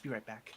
Be right back.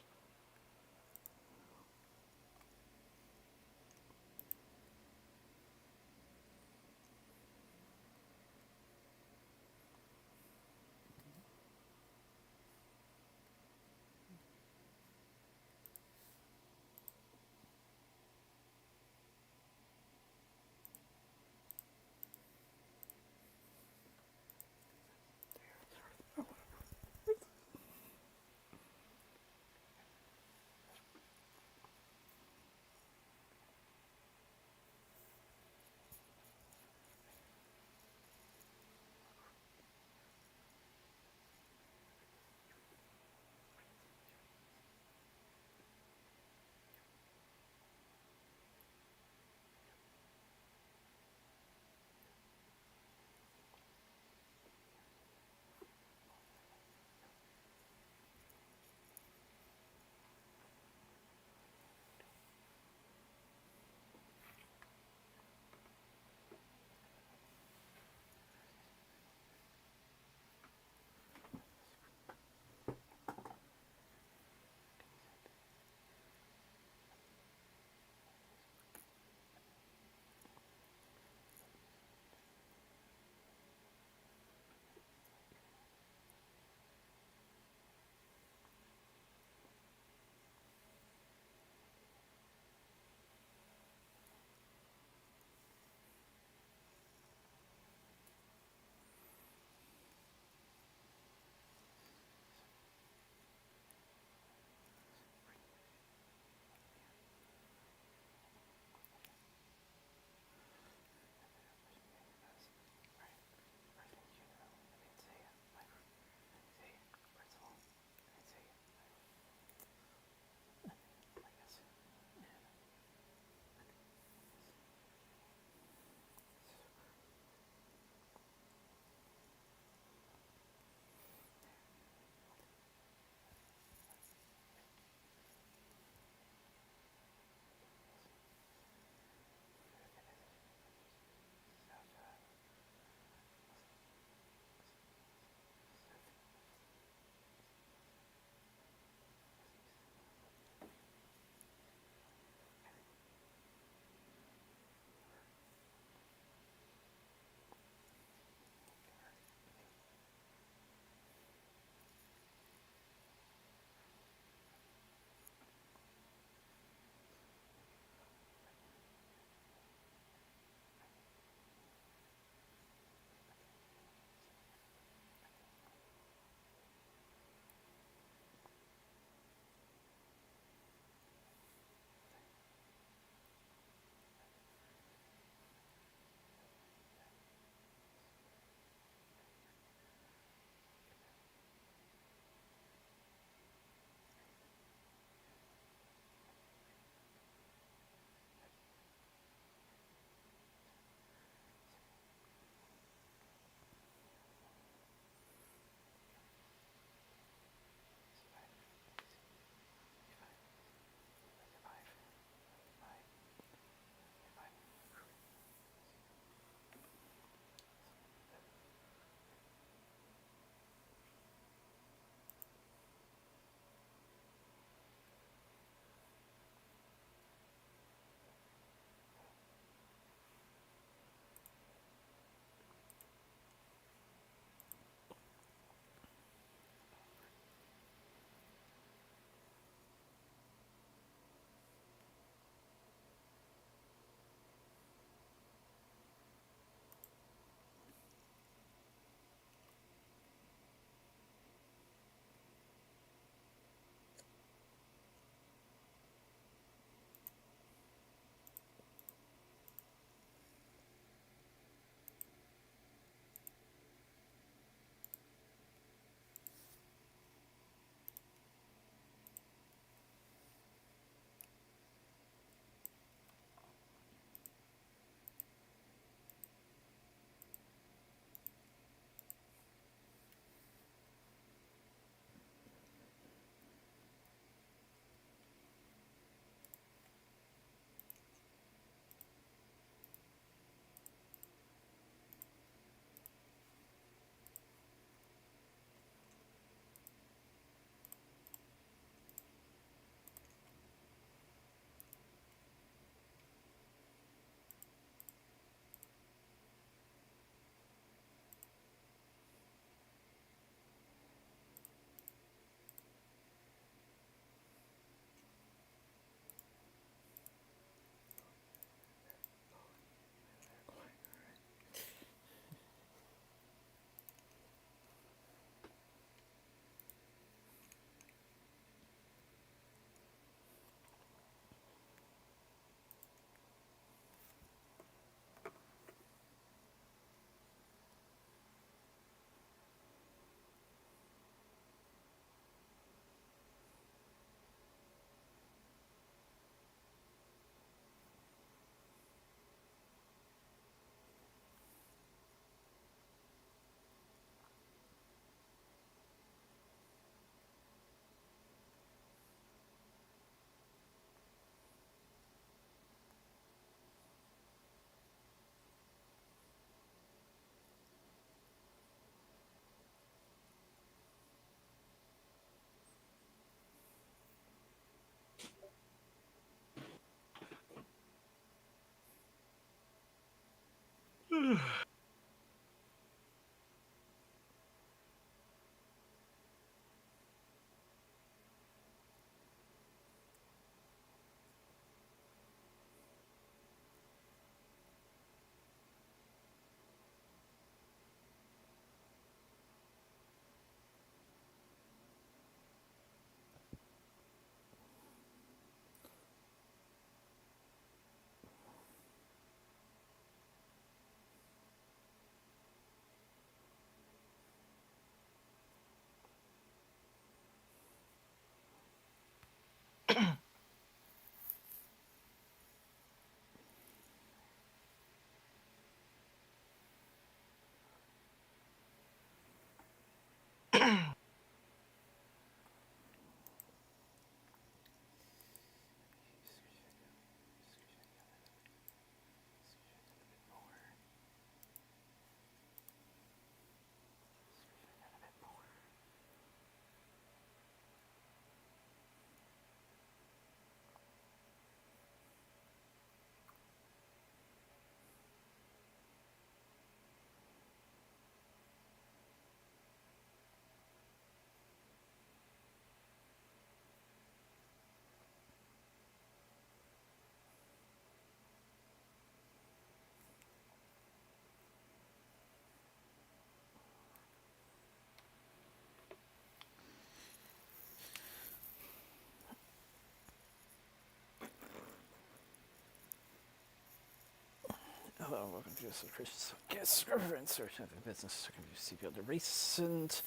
Hello, welcome to Yoda Soda Creations. Guest reference or the business to CPL the recent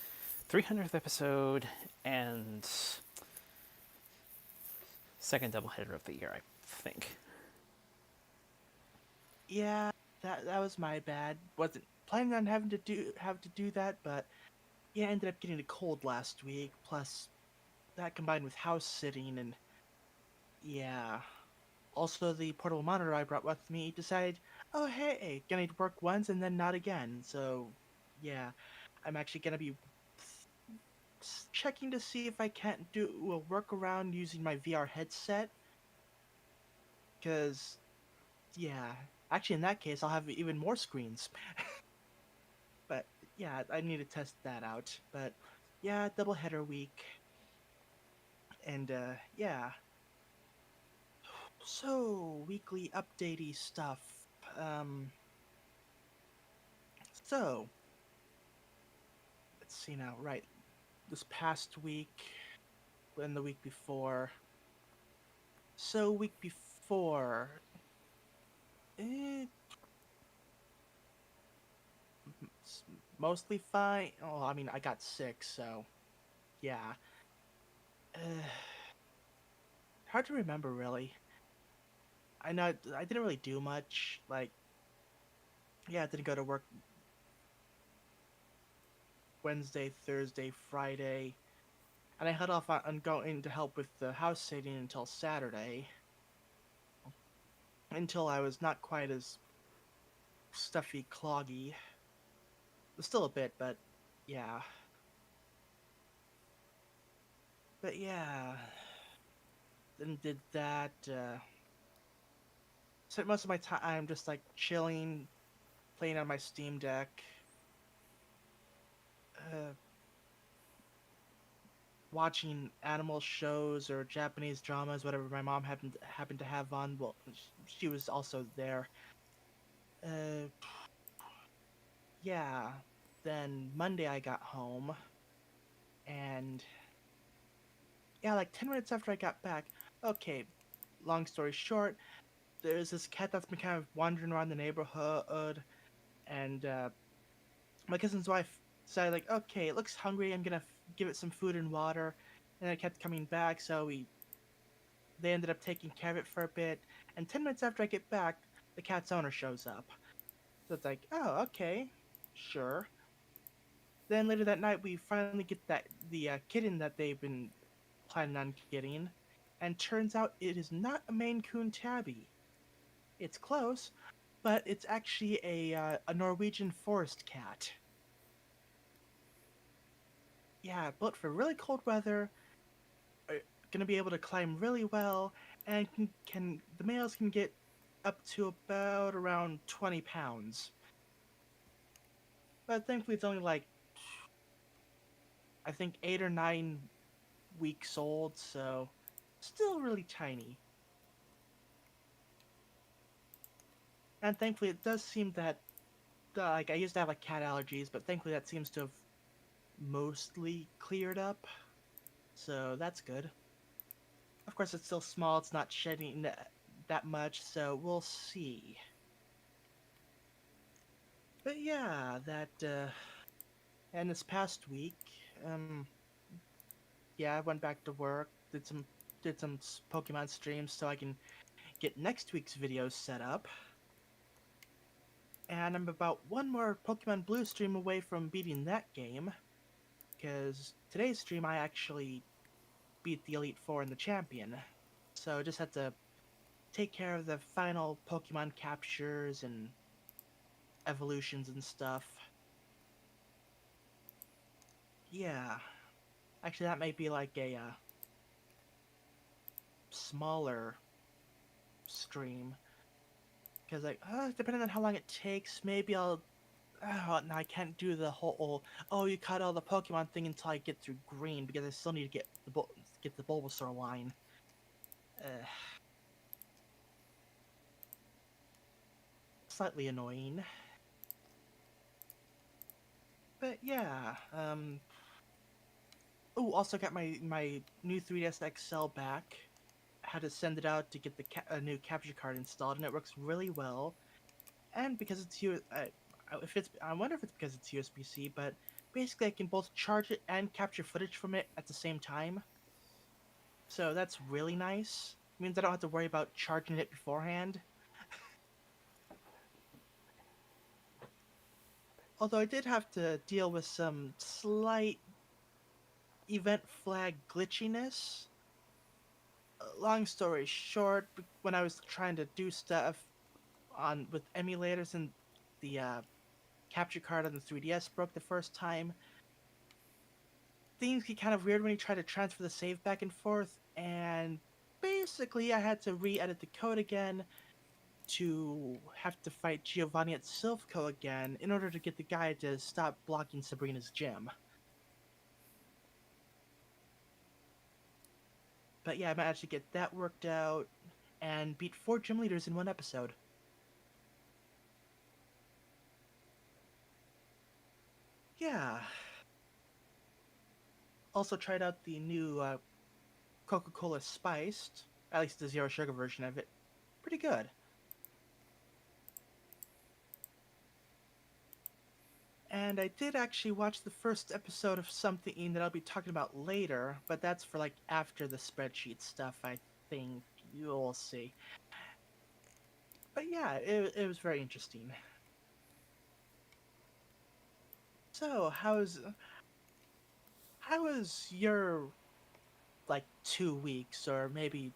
300th episode and second doubleheader of the year, I think. Yeah, that was my bad. Wasn't planning on having to do that, but yeah, ended up getting a cold last week. Plus, that combined with house sitting and yeah. Also, the portable monitor I brought with me decided, oh hey, gonna work once and then not again. So, yeah, I'm actually gonna be checking to see if I can't do a workaround using my VR headset. Cause yeah, actually in that case I'll have even more screens. But yeah, I need to test that out. But yeah, doubleheader week, and yeah. So weekly updatey stuff. Um, so let's see now. Right, this past week and the week before. So week before, eh, it's mostly fine. Oh, I mean, I got sick, so yeah. Uh, hard to remember really. I know I didn't really do much. Like, yeah, I didn't go to work Wednesday, Thursday, Friday, and I held off on going to help with the house sitting until Saturday, until I was not quite as stuffy, cloggy. Still a bit, but yeah. But yeah, then did that. Spent most of my time just like chilling, playing on my Steam Deck, uh, watching animal shows or Japanese dramas, whatever my mom happened to have on. Well, she was also there. Uh, yeah. Then Monday I got home, and yeah, like 10 minutes after I got back. Okay, long story short, there's this cat that's been kind of wandering around the neighborhood, and my cousin's wife decided like, okay, it looks hungry. I'm gonna give it some food and water, and it kept coming back. So they ended up taking care of it for a bit. And 10 minutes after I get back, the cat's owner shows up. So it's like, oh, okay, sure. Then later that night, we finally get the kitten that they've been planning on getting, and turns out it is not a Maine Coon tabby. It's close, but it's actually a Norwegian forest cat. Yeah, built for really cold weather, gonna be able to climb really well, and can the males can get up to about around 20 pounds. But thankfully, it's only like I think 8 or 9 weeks old, so still really tiny. And thankfully, it does seem that like I used to have like cat allergies, but thankfully that seems to have mostly cleared up. So that's good. Of course, it's still small. It's not shedding that much, so we'll see. But yeah, that and this past week, um, yeah, I went back to work, did some Pokemon streams so I can get next week's videos set up. And I'm about one more Pokemon Blue stream away from beating that game, because today's stream I actually beat the Elite Four and the Champion. So I just had to take care of the final Pokemon captures and evolutions and stuff. Yeah, actually that might be like a smaller stream, because like depending on how long it takes, maybe I'll. Oh, no, I can't do the whole. Oh, you caught all the Pokemon thing until I get through Green because I still need to get the Bulbasaur line. Slightly annoying, but yeah. Oh, also got my new 3DS XL back. Had to send it out to get a new capture card installed, and it works really well. And because it's if it's I wonder if it's because it's USB-C, but basically I can both charge it and capture footage from it at the same time. So that's really nice. Means I don't have to worry about charging it beforehand. Although I did have to deal with some slight event flag glitchiness. Long story short, when I was trying to do stuff on with emulators and the capture card on the 3DS broke the first time, things get kind of weird when you try to transfer the save back and forth, and basically I had to re-edit the code again to have to fight Giovanni at Silphco again in order to get the guy to stop blocking Sabrina's gym. But yeah, I managed to get that worked out and beat 4 gym leaders in one episode. Yeah. Also tried out the new Coca-Cola Spiced, at least the zero sugar version of it. Pretty good. And I did actually watch the first episode of something that I'll be talking about later, but that's for like after the spreadsheet stuff, I think. You'll see. But yeah, it was very interesting. So, how was your like 2 weeks, or maybe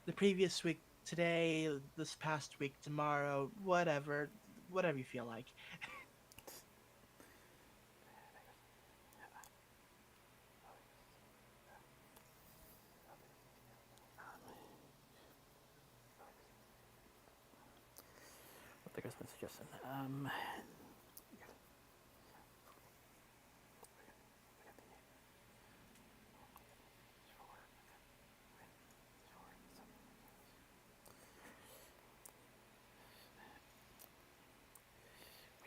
the previous week today, this past week tomorrow, whatever you feel like. What the guy's been suggesting.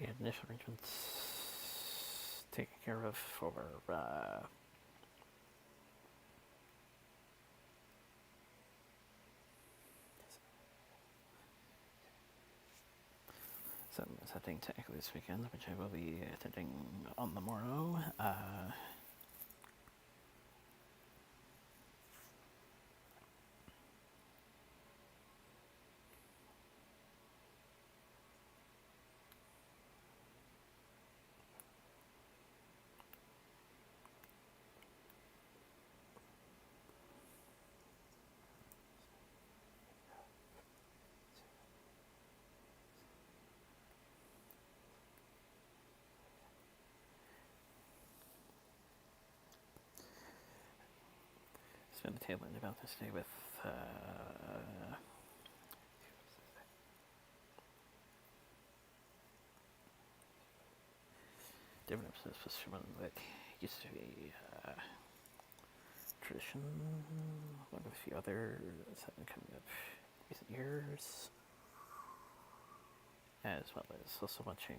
We had initial arrangements taken care of for something technically this weekend, which I will be attending on the morrow. Spend the tail end about this day with different episodes, especially one that used to be tradition. One of a few others have been coming up in recent years, as well as also watching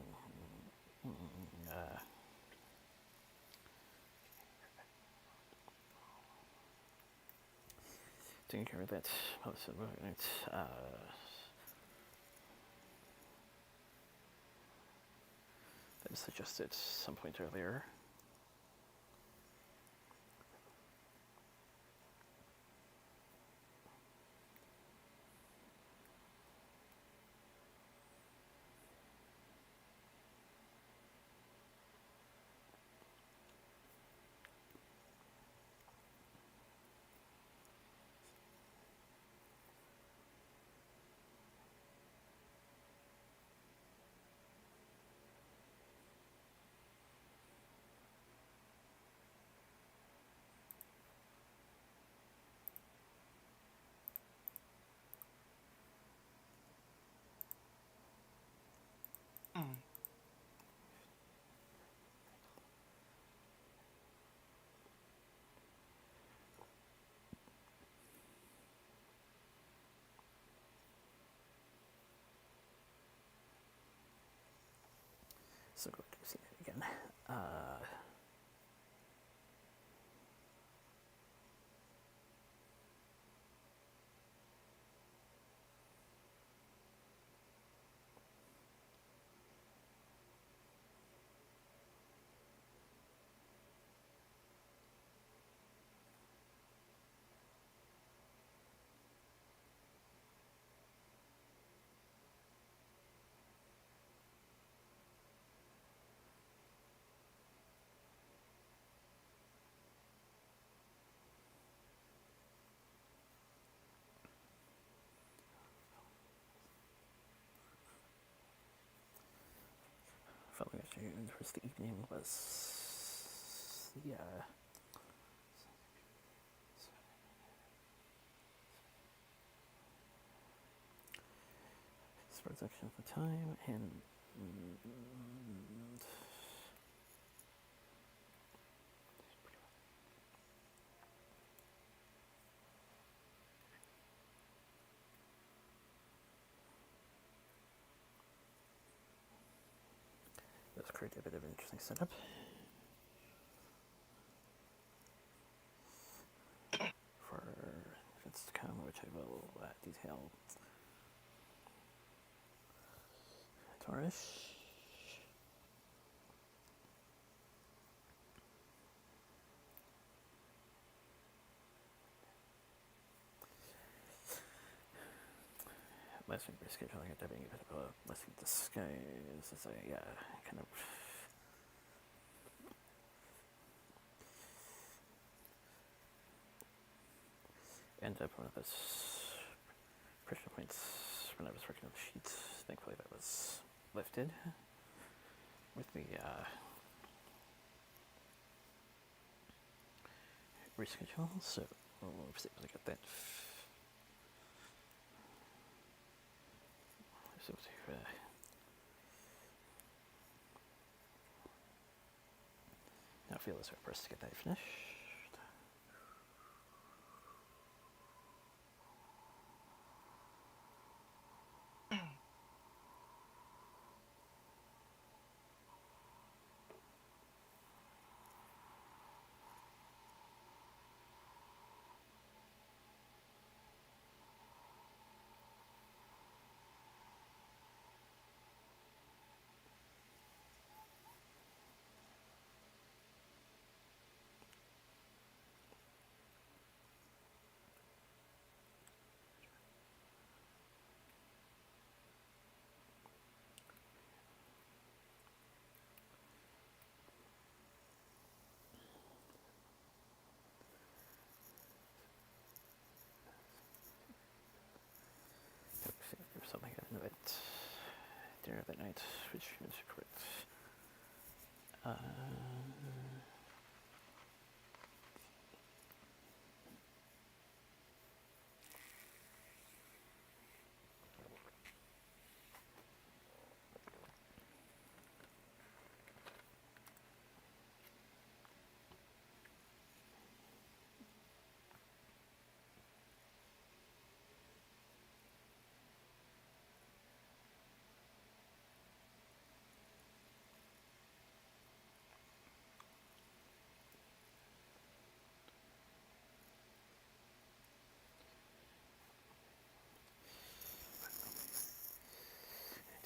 taking care of that most of it. That was suggested some point earlier. Mm. So go to see it again. Following afternoon towards the evening was the sports section at the time, and this created a bit of an interesting setup for events to come, which I will detail. Taurus. Last week rescheduling it, there being a bit of a blessing in disguise as I kind of ended up one of those pressure points when I was working on the sheets. Thankfully that was lifted with the reschedule, so I was able to get that. I was able to now feel this hard pressed to get that finished. There's something I didn't know at dinner that night, which is correct.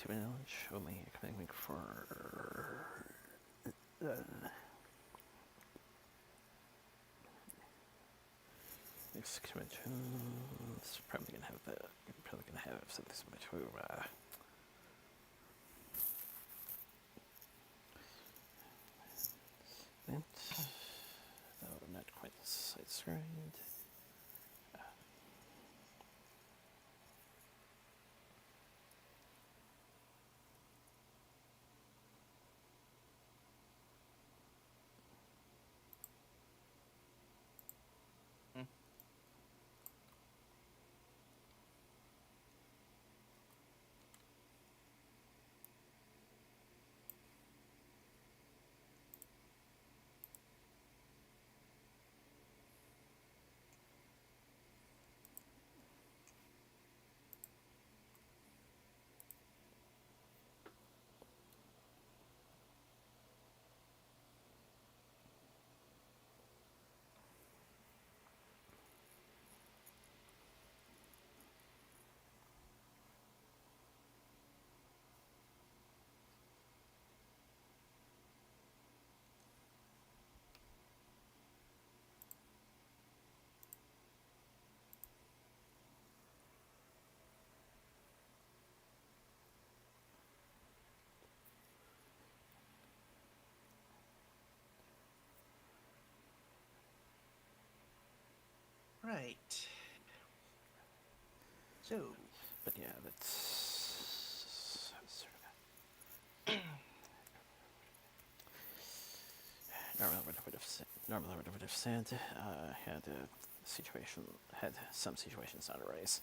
Human knowledge only accompanying for excavations. Probably gonna have the. Probably gonna have something similar to. That. Though not quite site screened. Mm. Right. So, But yeah, that's sort of normal would have said had a situation had some situations not arise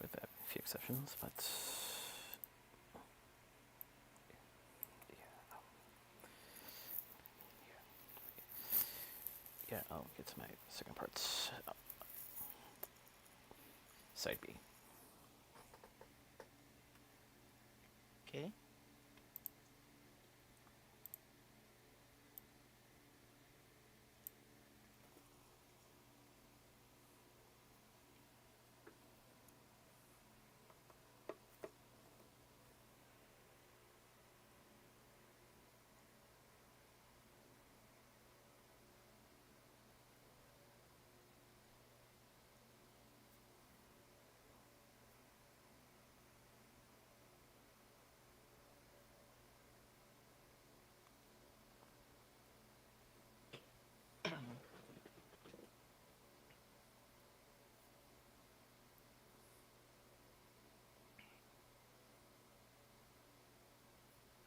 with a few exceptions, but yeah, I'll get to my second part. Side B. okay.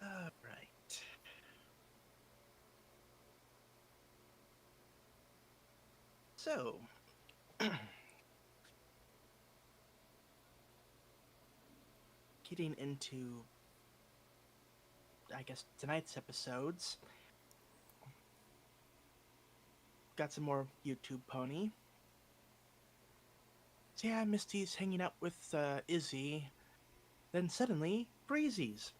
All right. So, getting into, I guess, tonight's episodes, got some more YouTube pony. So yeah, Misty's hanging out with Izzy. Then suddenly, Breezy's.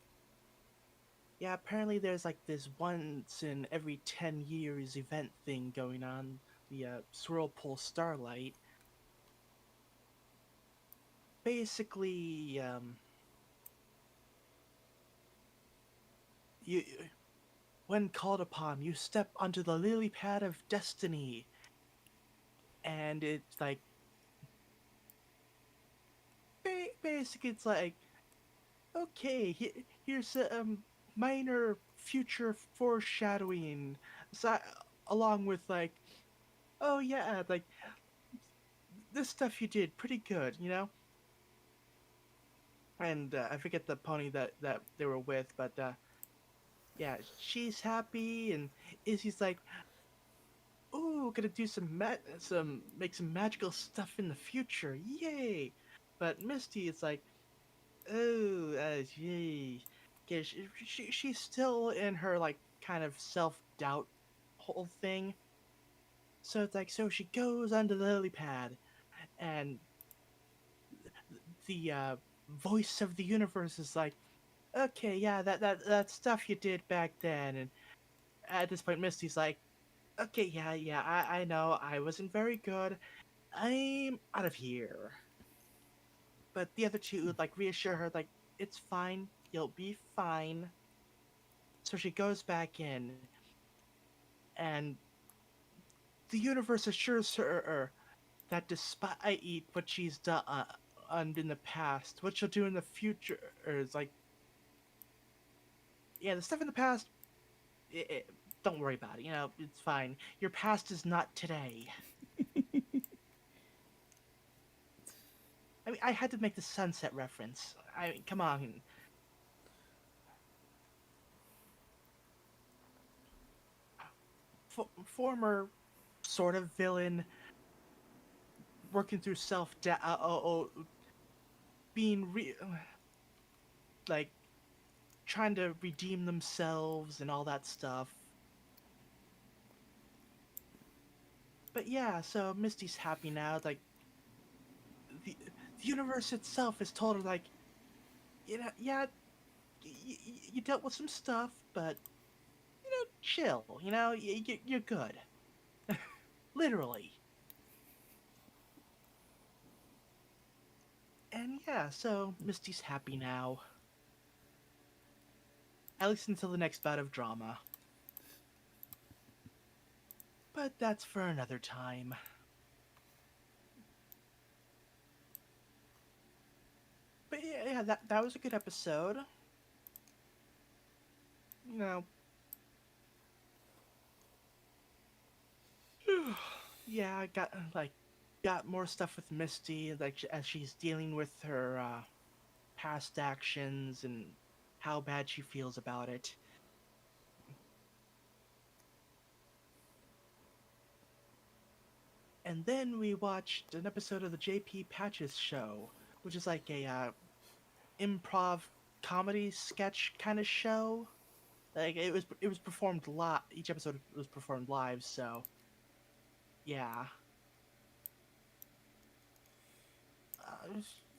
Yeah, apparently there's like this once in every 10 years event thing going on, the Swirl Pool Starlight. Basically, you, when called upon, you step onto the lily pad of destiny, and it's like basically it's like okay, here's a minor future foreshadowing, so, along with like oh yeah, like this stuff you did pretty good, you know. And I forget the pony that they were with, but yeah, she's happy, and Izzy's like, "Ooh, gonna do some make some magical stuff in the future, yay!" But Misty is like, "Oh, yay." Okay, she's still in her like kind of self doubt whole thing. So it's like, so she goes under the lily pad, and the voice of the universe is like, "Okay, yeah, that stuff you did back then." And at this point, Misty's like, Okay, yeah, I know I wasn't very good. I'm out of here. But the other two would like reassure her, like, it's fine, you'll be fine. So she goes back in, and the universe assures her that despite what she's done in the past, what she'll do in the future is like, yeah, the stuff in the past, don't worry about it. You know, it's fine. Your past is not today. I mean, I had to make the sunset reference. I mean, come on. Former sort of villain working through self doubt, being like trying to redeem themselves and all that stuff. But yeah, so Misty's happy now. Like the universe itself has told her, like, you know, yeah, you dealt with some stuff, but you know, chill. You know, you're good. Literally. And yeah, so Misty's happy now. At least until the next bout of drama. But that's for another time. But yeah, that was a good episode. You know, yeah, I got more stuff with Misty, like as she's dealing with her past actions and how bad she feels about it. And then we watched an episode of the JP Patches show, which is like a improv comedy sketch kind of show. Like it was performed live. Each episode was performed live, so yeah,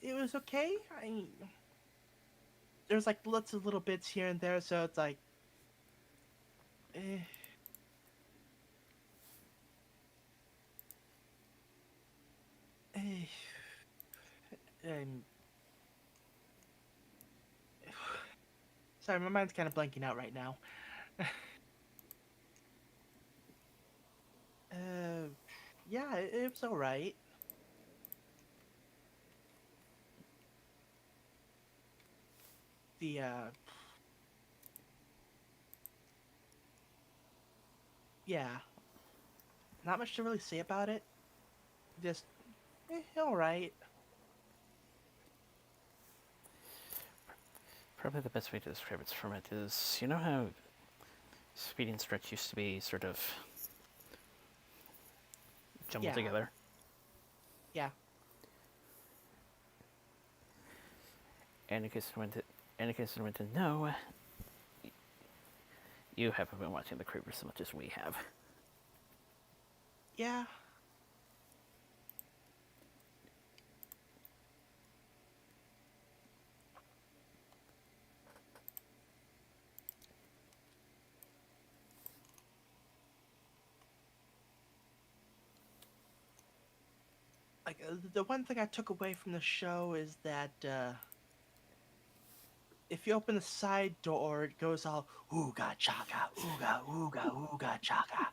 it was okay. I mean, there's like lots of little bits here and there, so it's like, eh, eh, um, sorry, my mind's kind of blanking out right now. uh, yeah, it was all right. The yeah, not much to really say about it. Just all right. Probably the best way to describe it from it is, you know how Speed and Stretch used to be sort of jumbled Yeah, together? yeah, And in case anyone went to know, you haven't been watching the Creepers as much as we have. yeah. Like the one thing I took away from the show is that if you open the side door, it goes all ooga chaka, ooga ooga ooga chaka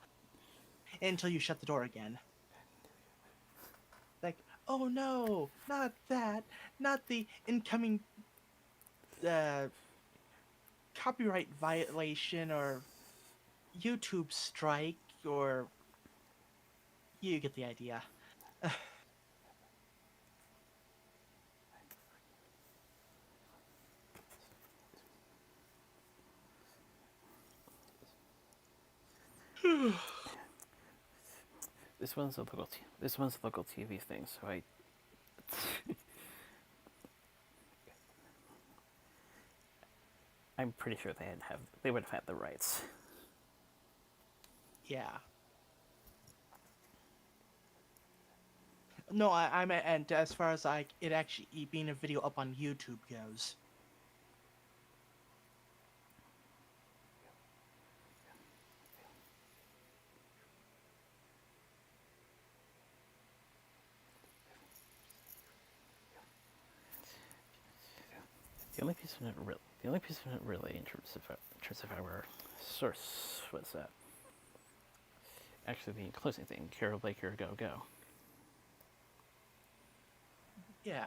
until you shut the door again. Like, oh no, not that, not the incoming uh, copyright violation or YouTube strike, or you get the idea. This one's a local TV thing, so I'm pretty sure they would have had the rights. Yeah. No, I'm and as far as like it actually being a video up on YouTube goes. the only piece of it really, in terms of our source, was actually the closing thing. Carol Baker, go go. Yeah.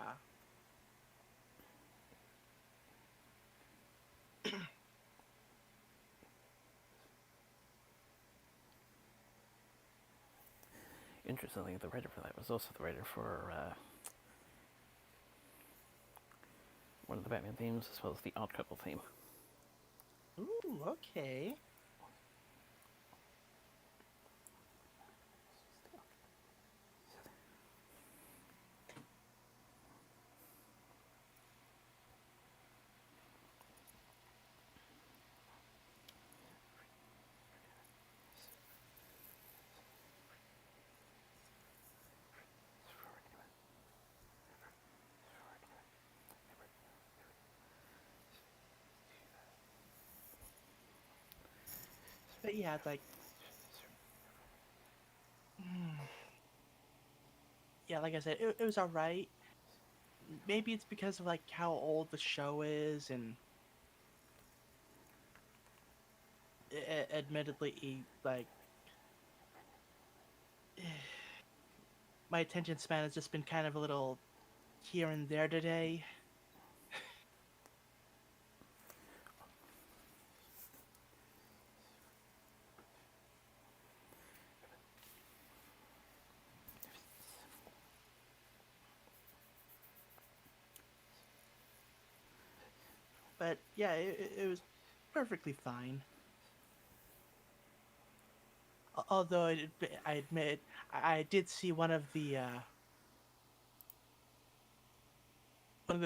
Interestingly, the writer for that was also the writer for one of the Batman themes, as well as the Odd Couple theme. Ooh, okay. But yeah, it's like, mm, yeah, like I said, it was alright. Maybe it's because of like how old the show is, and admittedly, like, my attention span has just been kind of a little here and there today. But yeah, it was perfectly fine. Although I admit I did see one of the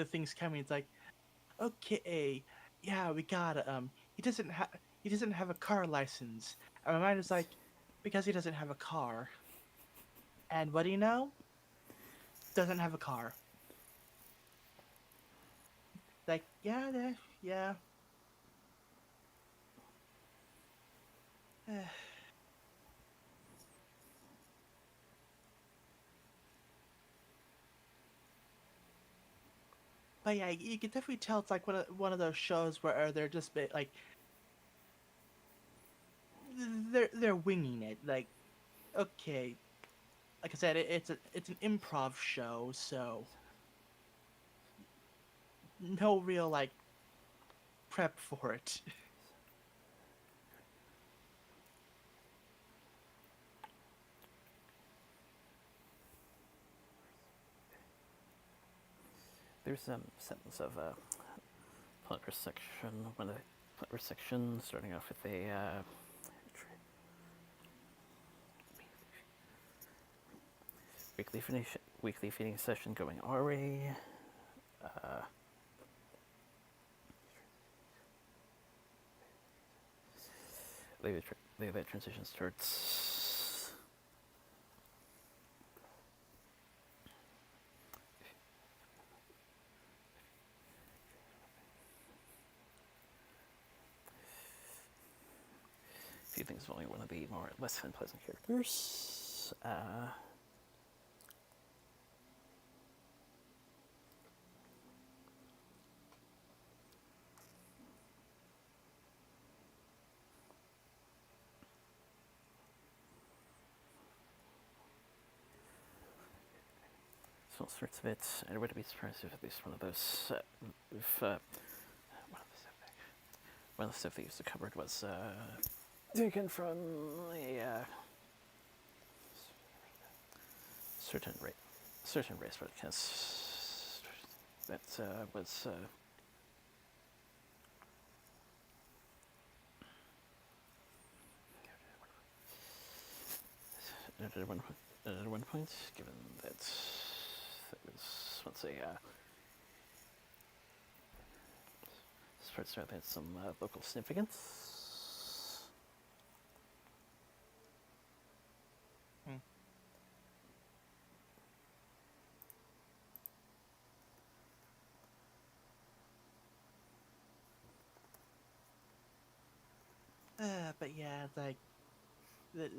things coming. It's like, okay, yeah, we got he doesn't have a car license. And my mind is like, because he doesn't have a car. And what do you know? Doesn't have a car. Like, yeah, yeah. But yeah, you can definitely tell it's like one of those shows where they're just like they're winging it. Like, okay, like I said, it's an improv show, so no real like prep for it. There's some sentence of plot resection, one of the plot resection, starting off with a weekly feeding session going RA. Uh, that transition starts. A few things involving one of the more less unpleasant characters. So sorts of it. I wouldn't be surprised if at least one of those, if one of the stuff they used to covered was taken from a certain race podcast that was noted at one point, given that it was once a sports that had some local significance. Hmm. But yeah, it's like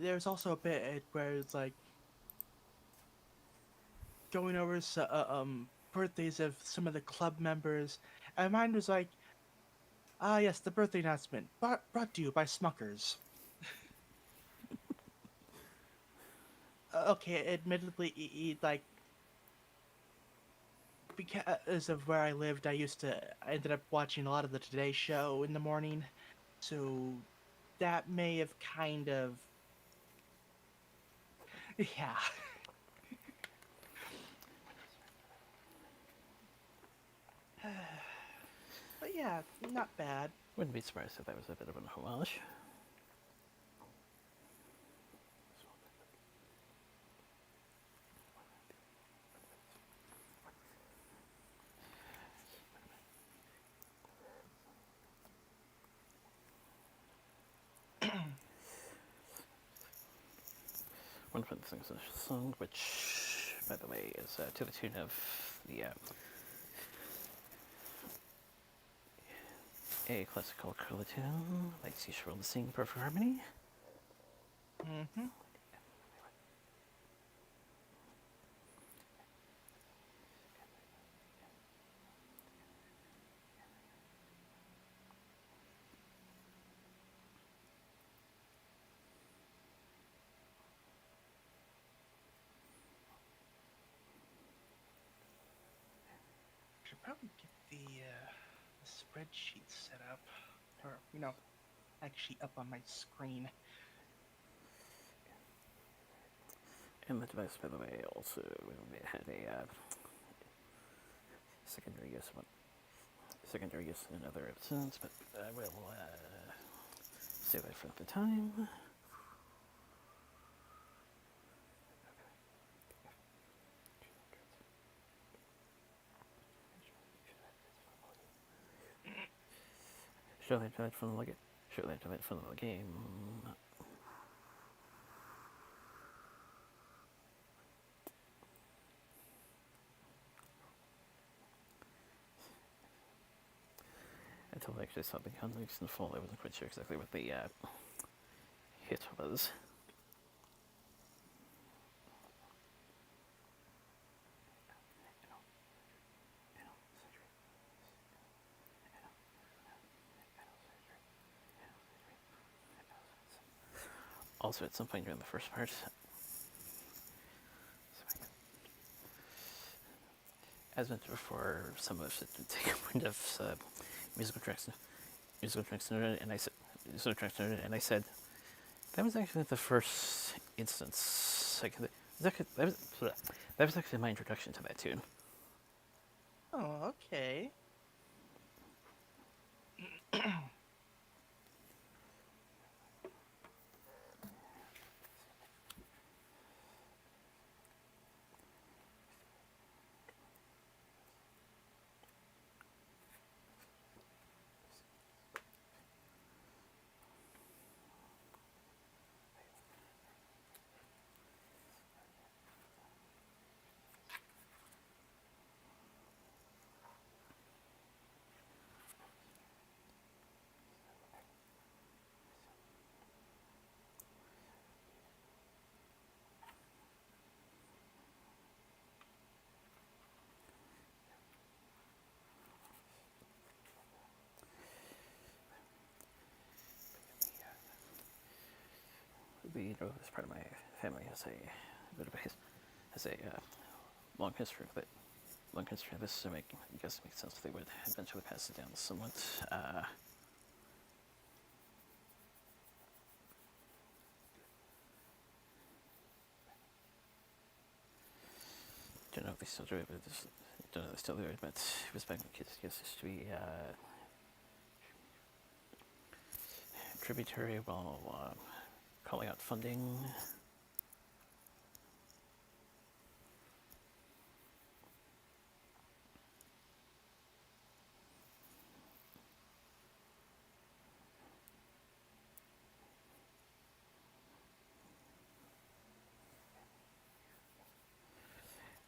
there's also a bit where it's like going over birthdays of some of the club members, mine was like, ah, yes, the birthday announcement brought to you by Smuckers. Okay, admittedly, like because of where I lived, I ended up watching a lot of the Today Show in the morning, so that may have kind of, yeah. But yeah, not bad. Wouldn't be surprised if that was a bit of an homage. One of the things in the song, which, by the way, is to the tune of the a classical curly tune, like Seashore and Sing Perfect Harmony. Mm-hmm. Should probably get the spreadsheet set up, or actually up on my screen. And the device, by the way, also had a secondary use in other episodes, but I will save that for the time. Show that to that from the game. Until I actually saw the context in full, I wasn't quite sure exactly what the hit was. Also, at some point during the first part, as mentioned before, some of us had taken wind of musical tracks, and I said that was actually the first instance. That was actually my introduction to that tune. Oh, okay. This part of my family has a bit of a long history of it. Long history of this, so I guess it makes sense they would eventually pass it down somewhat. Don't know if they still do it, but it was back when kids used to be tributary while calling out funding.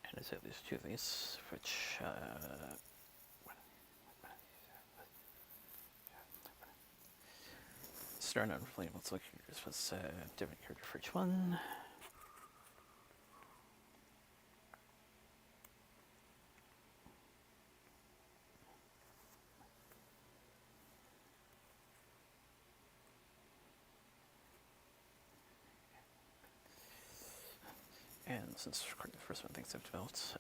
And there's at least two of these, which starting out playing let's look here. This was a different character for each one. And since recording the first one, things have developed.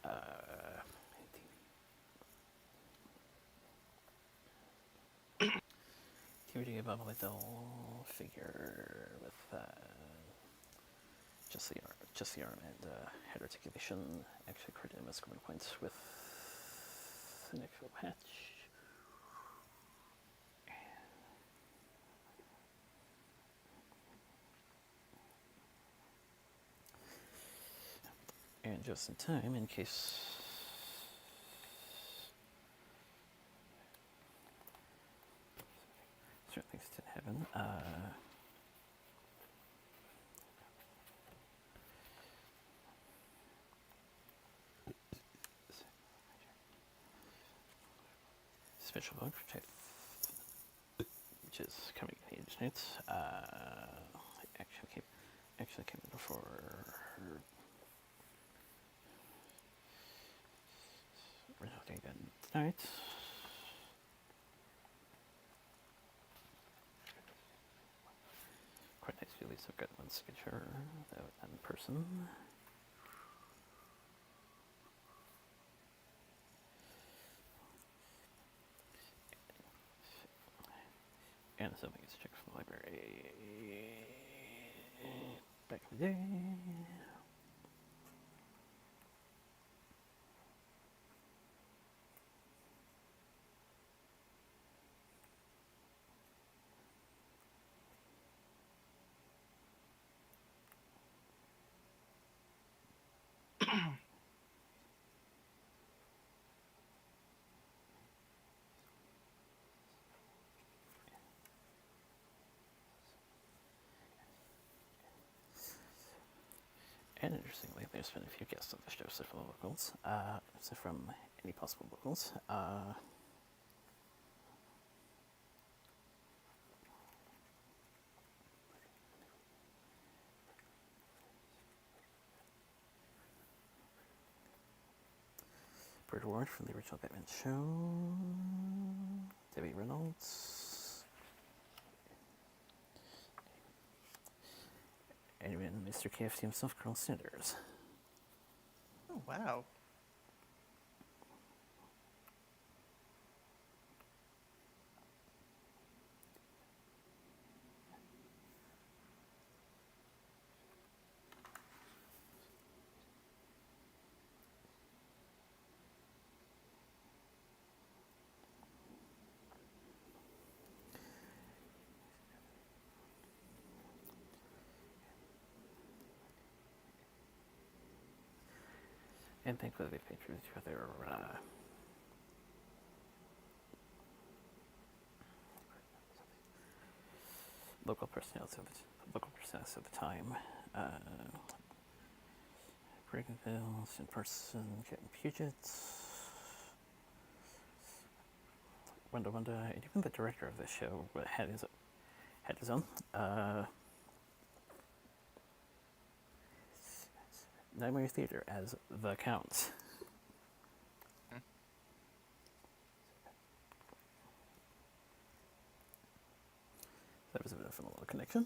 DVD above a little figure with just the arm and head articulation. Actually created a scoring points with an actual patch. And just in time, in case certain things didn't happen. Special book, which is coming in age notes. Actually came in before. We're not doing that tonight. Quite nice to at least I've got one signature in person. And something is checked from the library back in the day. And interestingly, there's been a few guests on the show, so from locals, so from any possible locals. Burt Ward from the original Batman show, Debbie Reynolds, and even Mr. KFT himself, Colonel Sanders. Oh, wow. And thankfully they paid tribute to their local personalities of the time. Briganville, in person, Captain Puget, Wanda, and even the director of this show had his own. Nightmare Theater as the Count. That was a bit of a little connection.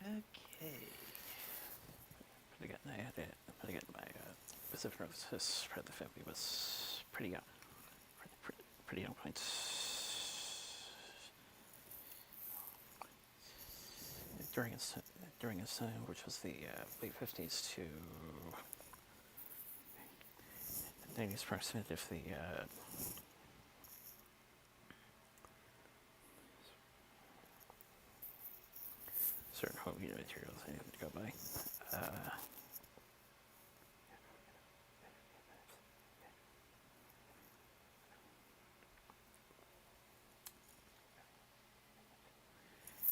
Okay. But again, my Pacific Northwest spread of the family was pretty young. pretty young points. During his which was the late 50s to 90s, proximity of the certain home unit materials I needed to go by.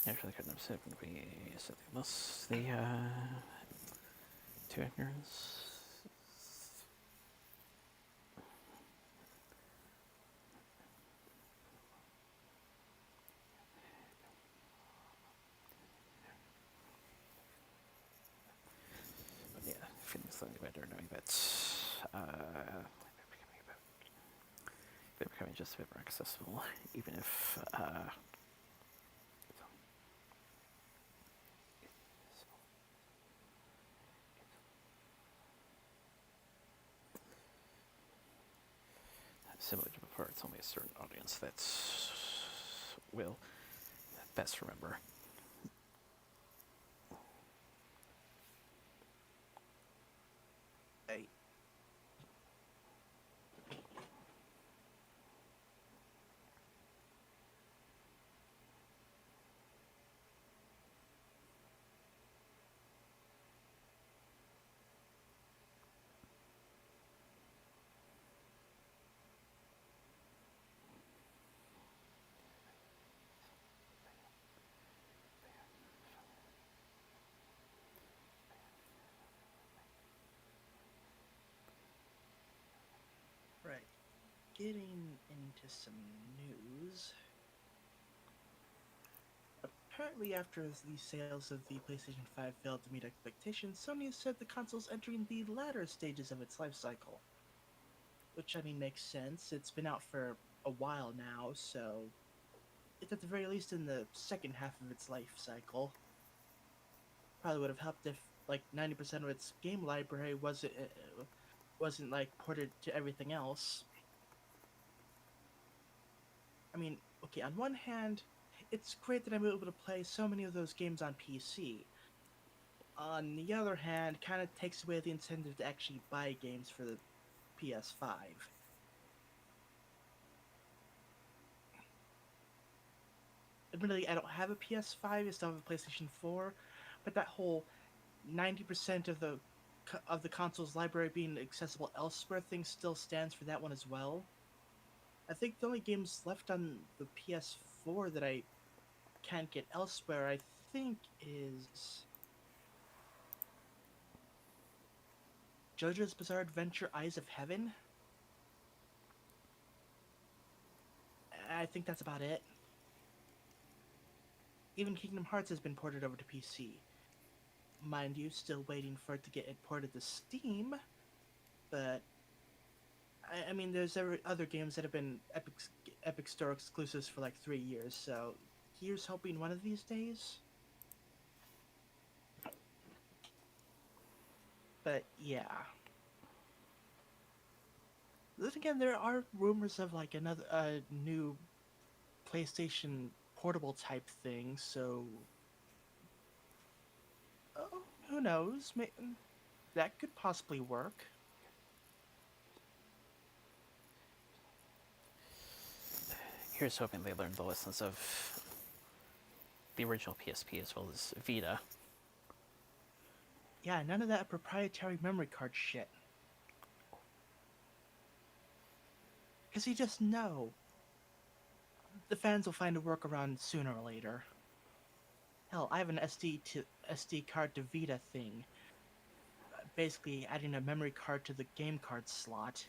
Actually, couldn't have said when we said this. The two ignorance. But yeah, feeling slightly better knowing that they're becoming just a bit more accessible, even if similar to before, it's only a certain audience that will best remember. I, right. Getting into some news. Apparently, after the sales of the PlayStation 5 failed to meet expectations, Sony has said the console's entering the latter stages of its life cycle. Which, I mean, makes sense. It's been out for a while now, so it's at the very least in the second half of its life cycle. Probably would have helped if, like, 90% of its game library wasn't like ported to everything else. I mean, okay, on one hand, it's great that I'm able to play so many of those games on PC. On the other hand, kind of takes away the incentive to actually buy games for the PS5. Admittedly, I don't have a PS5, I still have a PlayStation 4, but that whole 90% of the console's library being accessible elsewhere thing still stands for that one as well. I think the only games left on the PS4 that I can't get elsewhere, I think, is JoJo's Bizarre Adventure Eyes of Heaven. I think that's about it. Even Kingdom Hearts has been ported over to PC. Mind you, still waiting for it to get it ported to Steam, but I mean, there's other games that have been Epic Store exclusives for like 3 years, so here's hoping one of these days. But yeah. Then again, there are rumors of like another new PlayStation portable type thing, so oh, who knows? That could possibly work. Here's hoping they learned the lessons of the original PSP as well as Vita. Yeah, none of that proprietary memory card shit. Because you just know the fans will find a workaround sooner or later. Hell, I have an SD card to Vita thing, basically adding a memory card to the game card slot.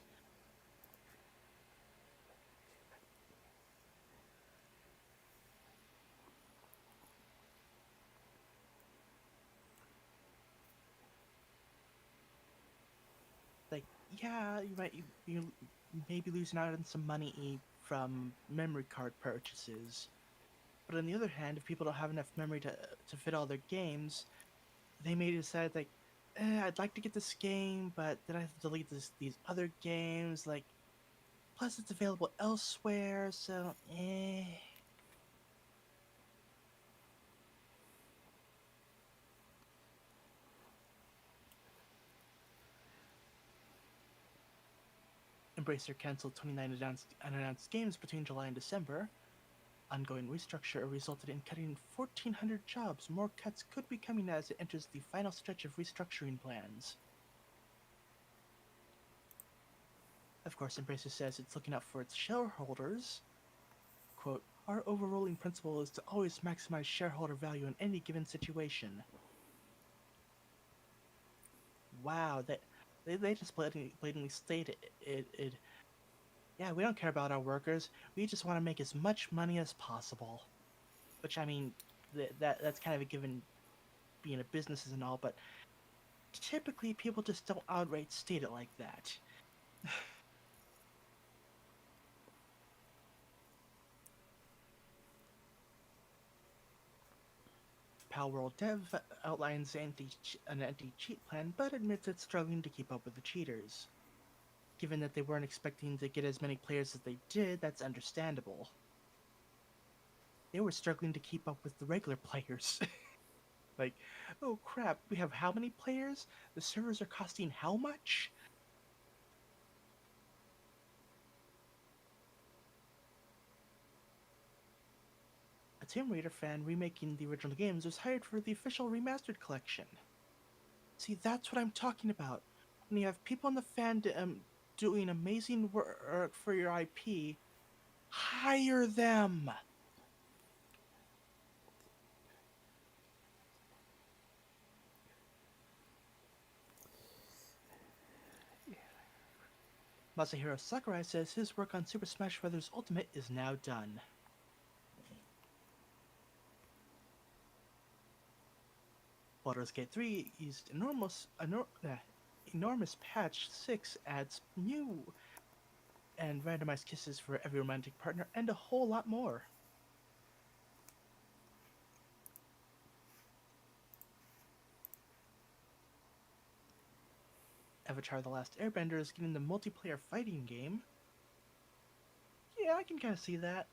Like, yeah, you may be losing out on some money from memory card purchases, but on the other hand, if people don't have enough memory to fit all their games, they may decide like, I'd like to get this game, but then I have to delete these other games. Like, Plus, it's available elsewhere, so eh. Embracer canceled 29 unannounced games between July and December. Ongoing restructure resulted in cutting 1,400 jobs. More cuts could be coming as it enters the final stretch of restructuring plans. Of course, Embracer says it's looking out for its shareholders. Quote, our overruling principle is to always maximize shareholder value in any given situation. Wow, they just blatantly state it. Yeah, we don't care about our workers. We just want to make as much money as possible. Which, I mean, that's kind of a given being a business and all, but typically people just don't outright state it like that. Palworld Dev outlines an anti-cheat plan, but admits it's struggling to keep up with the cheaters. Given that they weren't expecting to get as many players as they did, that's understandable. They were struggling to keep up with the regular players. Like, oh crap, we have how many players? The servers are costing how much? A Tomb Raider fan remaking the original games was hired for the official remastered collection. See, that's what I'm talking about. When you have people in the fandom doing amazing work for your IP, hire them! Masahiro Sakurai says his work on Super Smash Bros. Ultimate is now done. Baldur's Gate 3 used enormous patch 6 adds new and randomized kisses for every romantic partner and a whole lot more. Avatar The Last Airbender is getting the multiplayer fighting game. Yeah, I can kind of see that.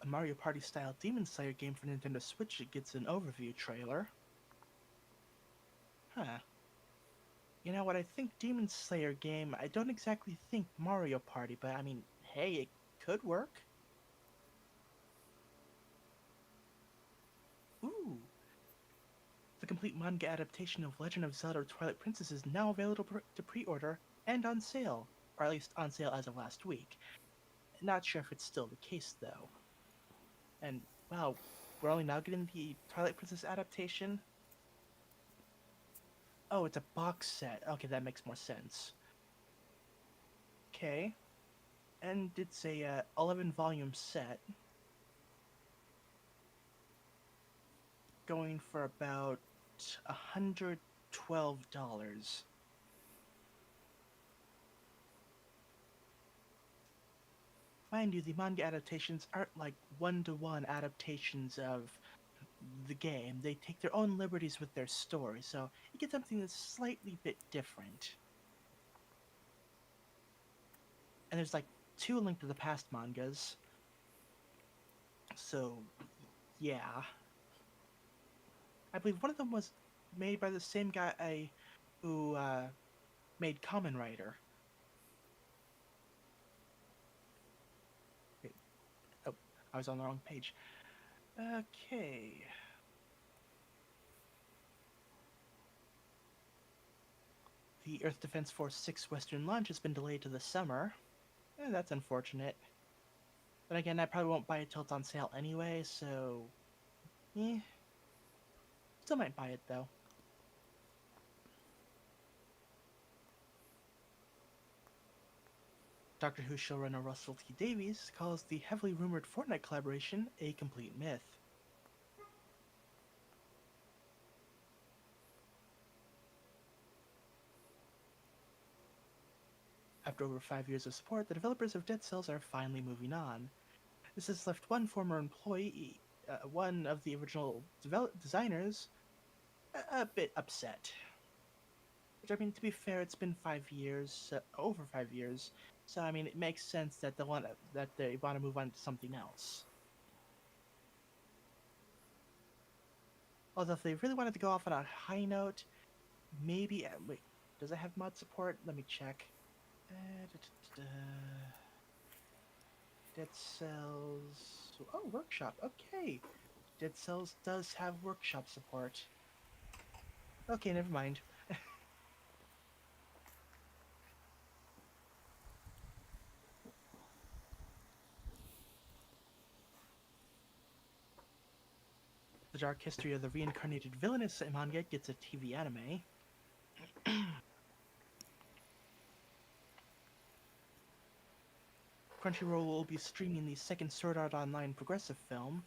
A Mario Party style Demon Slayer game for Nintendo Switch gets an overview trailer. Huh. You know what, I think Demon Slayer game, I don't exactly think Mario Party, but I mean, hey, it could work. Ooh. The complete manga adaptation of Legend of Zelda Twilight Princess is now available to pre-order and on sale, or at least on sale as of last week. Not sure if it's still the case, though. And, wow, we're only now getting the Twilight Princess adaptation? Oh, it's a box set. Okay, that makes more sense. Okay. And it's a 11-volume set. Going for about $112. Mind you, the manga adaptations aren't like one-to-one adaptations of the game. They take their own liberties with their story, so you get something that's slightly bit different. And there's like 2 Link to the Past mangas. So, yeah. I believe one of them was made by the same guy who made Kamen Rider. Wait, oh, I was on the wrong page. Okay. The Earth Defense Force 6 Western launch has been delayed to the summer. That's unfortunate. But again, I probably won't buy it till it's on sale anyway, so... Still might buy it, though. Doctor Who showrunner Russell T Davies calls the heavily rumored Fortnite collaboration a complete myth. After over 5 years of support, the developers of Dead Cells are finally moving on. This has left one former employee, one of the original designers, a bit upset. Which, I mean, to be fair, it's been 5 years, over 5 years, so I mean, it makes sense that they want to move on to something else. Although, if they really wanted to go off on a high note, maybe. Wait, does it have mod support? Let me check. Dead Cells. Oh, Workshop. Okay. Dead Cells does have Workshop support. Okay, never mind. The dark history of the reincarnated villainous manga gets a TV anime. Crunchyroll will be streaming the second Sword Art Online progressive film,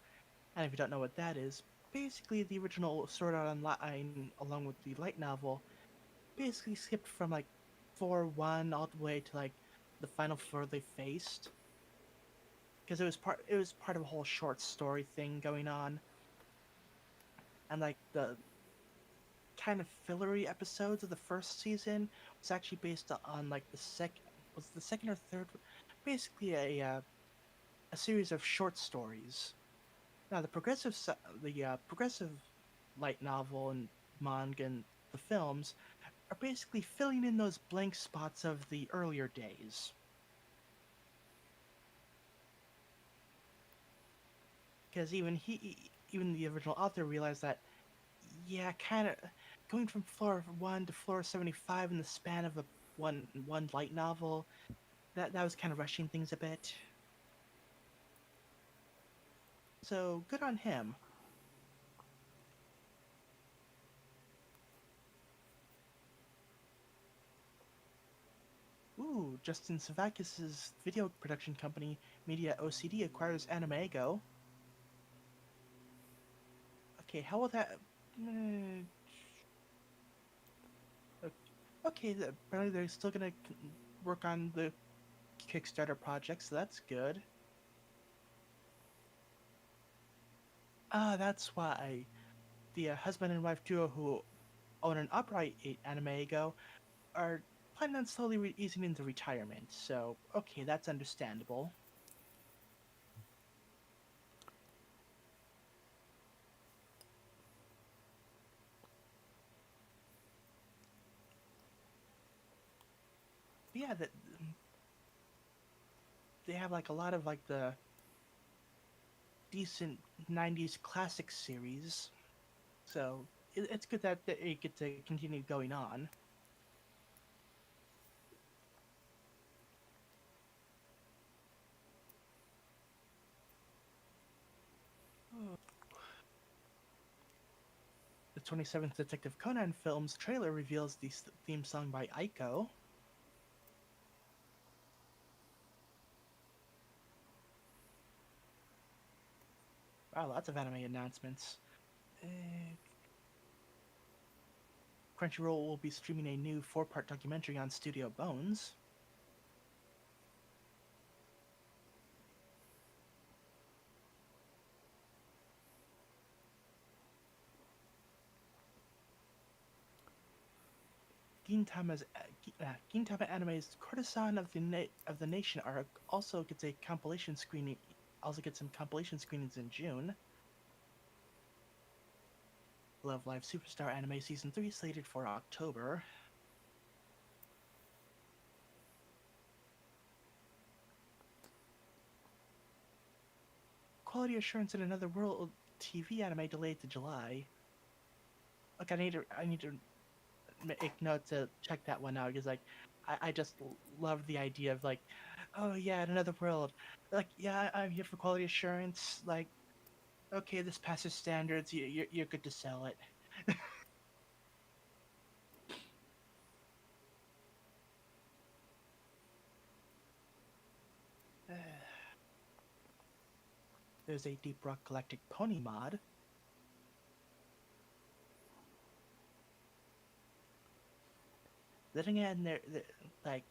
and if you don't know what that is, basically the original Sword Art Online, along with the light novel, basically skipped from like 4-1 all the way to like the final four they faced, because it was part of a whole short story thing going on, and like the kind of fillery episodes of the first season was actually based on like the second or third, basically a series of short stories. Now the progressive light novel and manga and the films are basically filling in those blank spots of the earlier days. Because even the original author realized that, yeah, kind of going from floor 1 to floor 75 in the span of one light novel, that was kind of rushing things a bit. So good on him. Ooh, Justin Savakis' video production company, Media OCD, acquires Animego. Okay, how will that... eh, okay, apparently they're still gonna work on the Kickstarter project, so that's good. Ah, that's why the husband and wife duo who own and operate Animego are planning on slowly easing into retirement, so okay, that's understandable. But yeah, they have like a lot of like the decent 90s classic series, so it's good that they get to continue going on. Oh. The 27th Detective Conan film's trailer reveals the theme song by Aiko. Wow, lots of anime announcements. Uh, Crunchyroll will be streaming a new 4-part documentary on Studio Bones. Gintama Anime's Courtesan of the Nation arc also gets a compilation screening. Also gets some compilation screenings in June. Love Live Superstar Anime Season 3 slated for October. Quality Assurance in Another World TV anime delayed to July. Look, I need to make note to check that one out because like I just love the idea of like, oh yeah, in Another World, like yeah, I'm here for quality assurance. Like, okay, this passes standards. You're good to sell it. There's a Deep Rock Galactic Pony mod. Then again, like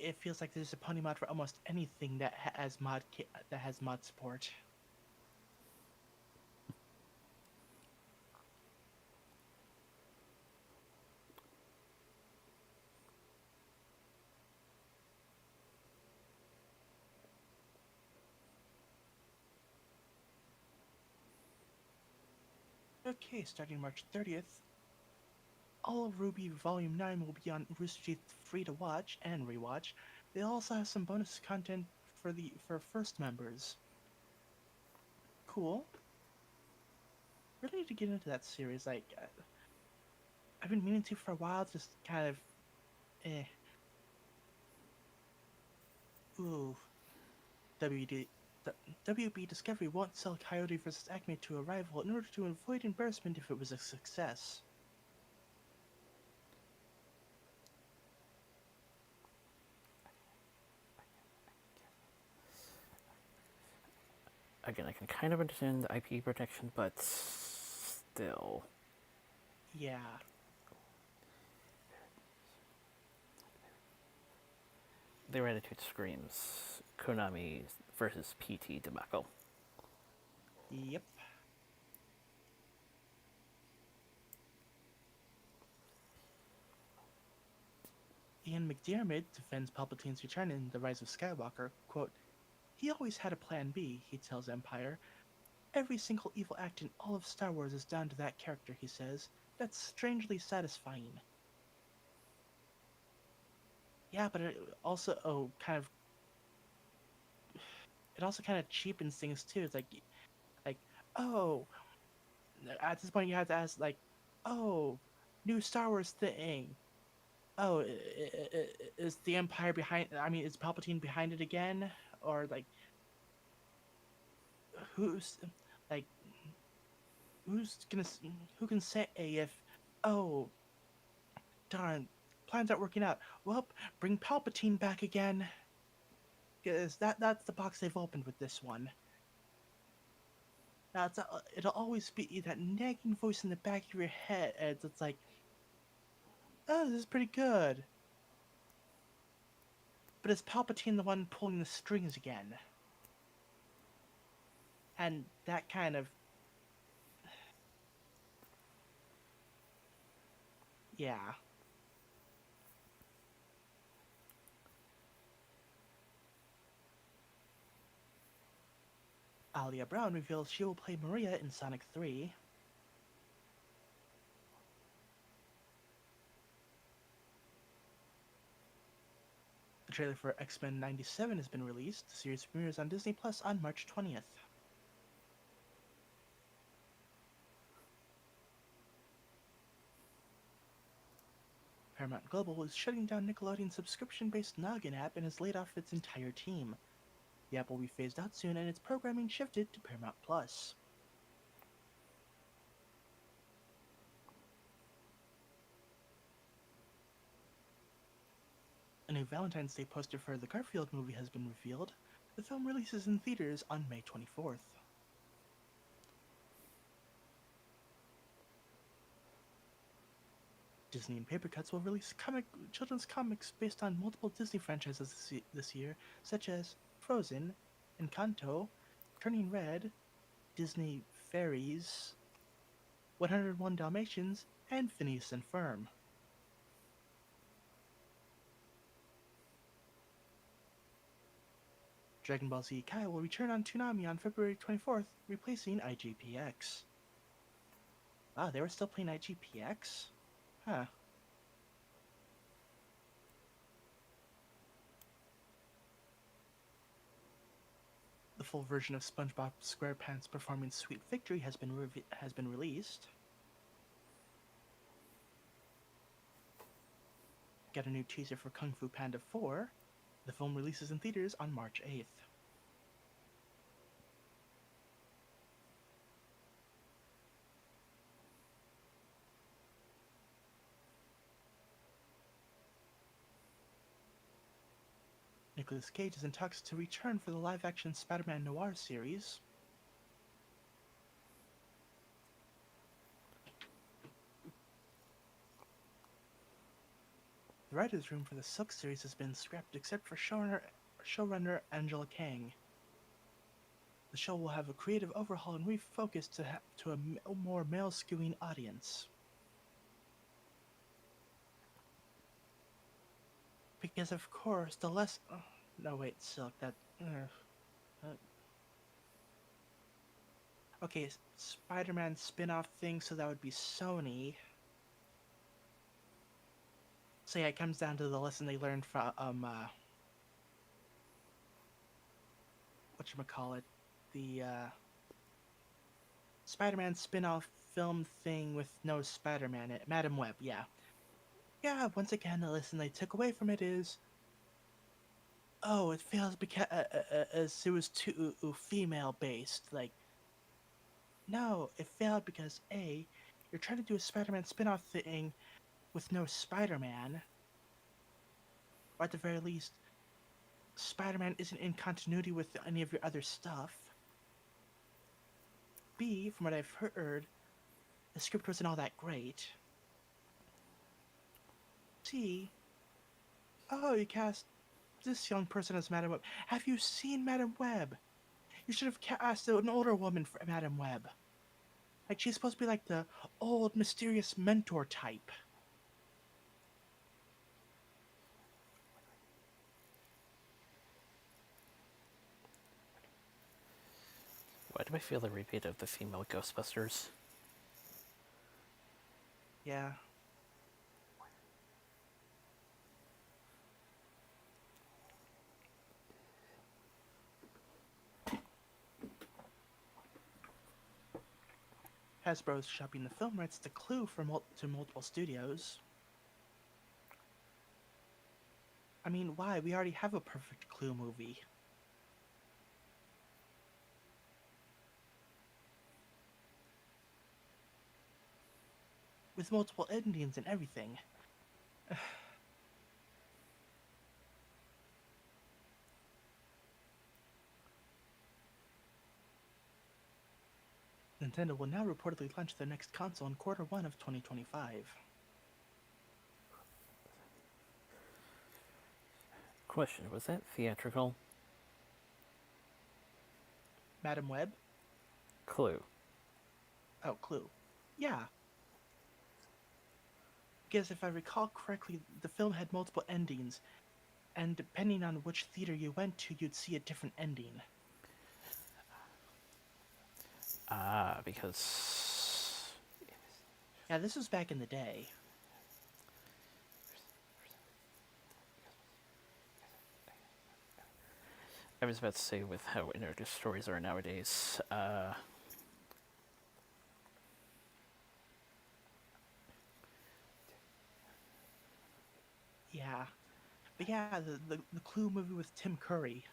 it feels like there's a pony mod for almost anything that has mod support. Okay, starting March 30th, all of Ruby Volume 9 will be on Rooster Teeth free to watch and rewatch. They also have some bonus content for first members. Cool. Really need to get into that series. Like, I've been meaning to for a while. Just kind of, eh. Ooh, WD. WB Discovery won't sell Coyote vs. Acme to a rival in order to avoid embarrassment if it was a success. Again, I can kind of understand the IP protection, but still. Yeah. Their attitude screams Konami versus PT debacle. Yep. Ian McDiarmid defends Palpatine's return in The Rise of Skywalker. Quote, "He always had a plan B," he tells Empire. "Every single evil act in all of Star Wars is down to that character," he says. "That's strangely satisfying." Yeah, but it also it also kind of cheapens things too. It's like oh, at this point you have to ask like, oh, new Star Wars thing. Oh, is the Empire behind? I mean, is Palpatine behind it again, or like who's like who's gonna who can say if oh darn plans aren't working out? Well, bring Palpatine back again, because that's the box they've opened with this one. Now it'll always be that nagging voice in the back of your head, and it's like, oh, this is pretty good. But is Palpatine the one pulling the strings again? And that kind of, yeah. Alia Brown reveals she will play Maria in Sonic 3. The trailer for X-Men 97 has been released. The series premieres on Disney Plus on March 20th. Paramount Global is shutting down Nickelodeon's subscription-based Noggin app and has laid off its entire team. The app will be phased out soon and its programming shifted to Paramount Plus. A new Valentine's Day poster for the Garfield movie has been revealed. The film releases in theaters on May 24th. Disney and Papercuts will release children's comics based on multiple Disney franchises this year, such as Frozen, Encanto, Turning Red, Disney Fairies, 101 Dalmatians, and Phineas and Ferb. Dragon Ball Z Kai will return on Toonami on February 24th, replacing IGPX. Wow, they were still playing IGPX? Huh. The full version of SpongeBob SquarePants performing Sweet Victory has been released. Got a new teaser for Kung Fu Panda 4. The film releases in theaters on March 8th. Nicolas Cage is in talks to return for the live-action Spider-Man Noir series. The writer's room for the Silk series has been scrapped except for showrunner Angela Kang. The show will have a creative overhaul and refocus to a more male-skewing audience. Because of course, the less... no, wait, Silk, that... uh, okay, Spider-Man spin-off thing, so that would be Sony. So yeah, it comes down to the lesson they learned from, whatchamacallit, the, Spider-Man spin-off film thing with no Spider-Man in it. Madam Web, yeah. Yeah, once again, the lesson they took away from it is, oh, it fails because it was too female-based. Like, no, it failed because A, you're trying to do a Spider-Man spin-off thing with no Spider-Man, or at the very least, Spider-Man isn't in continuity with any of your other stuff. B, from what I've heard, the script wasn't all that great. C, oh, you cast this young person as Madam Web. Have you seen Madam Web? You should have cast an older woman for Madam Web. Like, she's supposed to be like the old, mysterious mentor type. Why do I feel a repeat of the female Ghostbusters? Yeah. Hasbro's shopping the film rights to Clue to multiple studios. I mean, why? We already have a perfect Clue movie. With multiple endings and everything. Nintendo will now reportedly launch their next console in Q1 of 2025. Question, was that theatrical? Madam Web? Clue. Oh, Clue. Yeah. Because if I recall correctly, the film had multiple endings, and depending on which theater you went to, you'd see a different ending. Because... Yeah, this was back in the day. I was about to say, with how introduced stories are nowadays, Yeah. But yeah, the Clue movie with Tim Curry.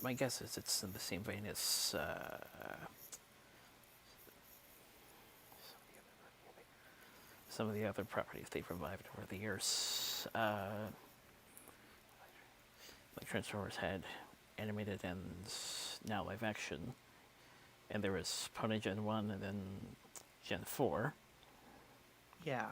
my guess is it's in the same vein as some of the other properties they've revived over the years. Like Transformers had animated and now live action, and there was Pony Gen 1 and then Gen 4. Yeah.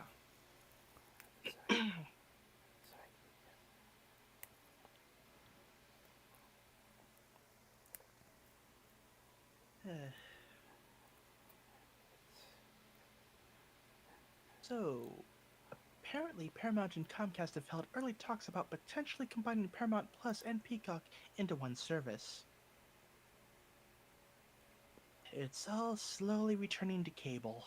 So, apparently Paramount and Comcast have held early talks about potentially combining Paramount Plus and Peacock into one service. It's all slowly returning to cable.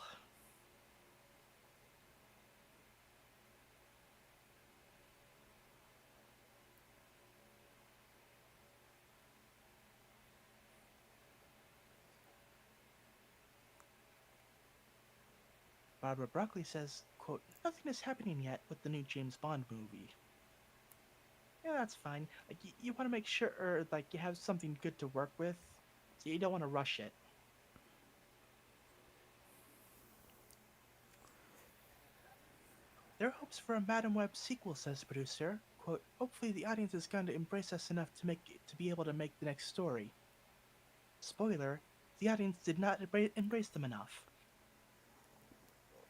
Barbara Broccoli says, quote, nothing is happening yet with the new James Bond movie. Yeah, that's fine. Like, you want to make sure, like, you have something good to work with, so you don't want to rush it. There are hopes for a Madam Web sequel, says producer. Quote, hopefully the audience is going to embrace us enough to be able to make the next story. spoiler, the audience did not embrace them enough.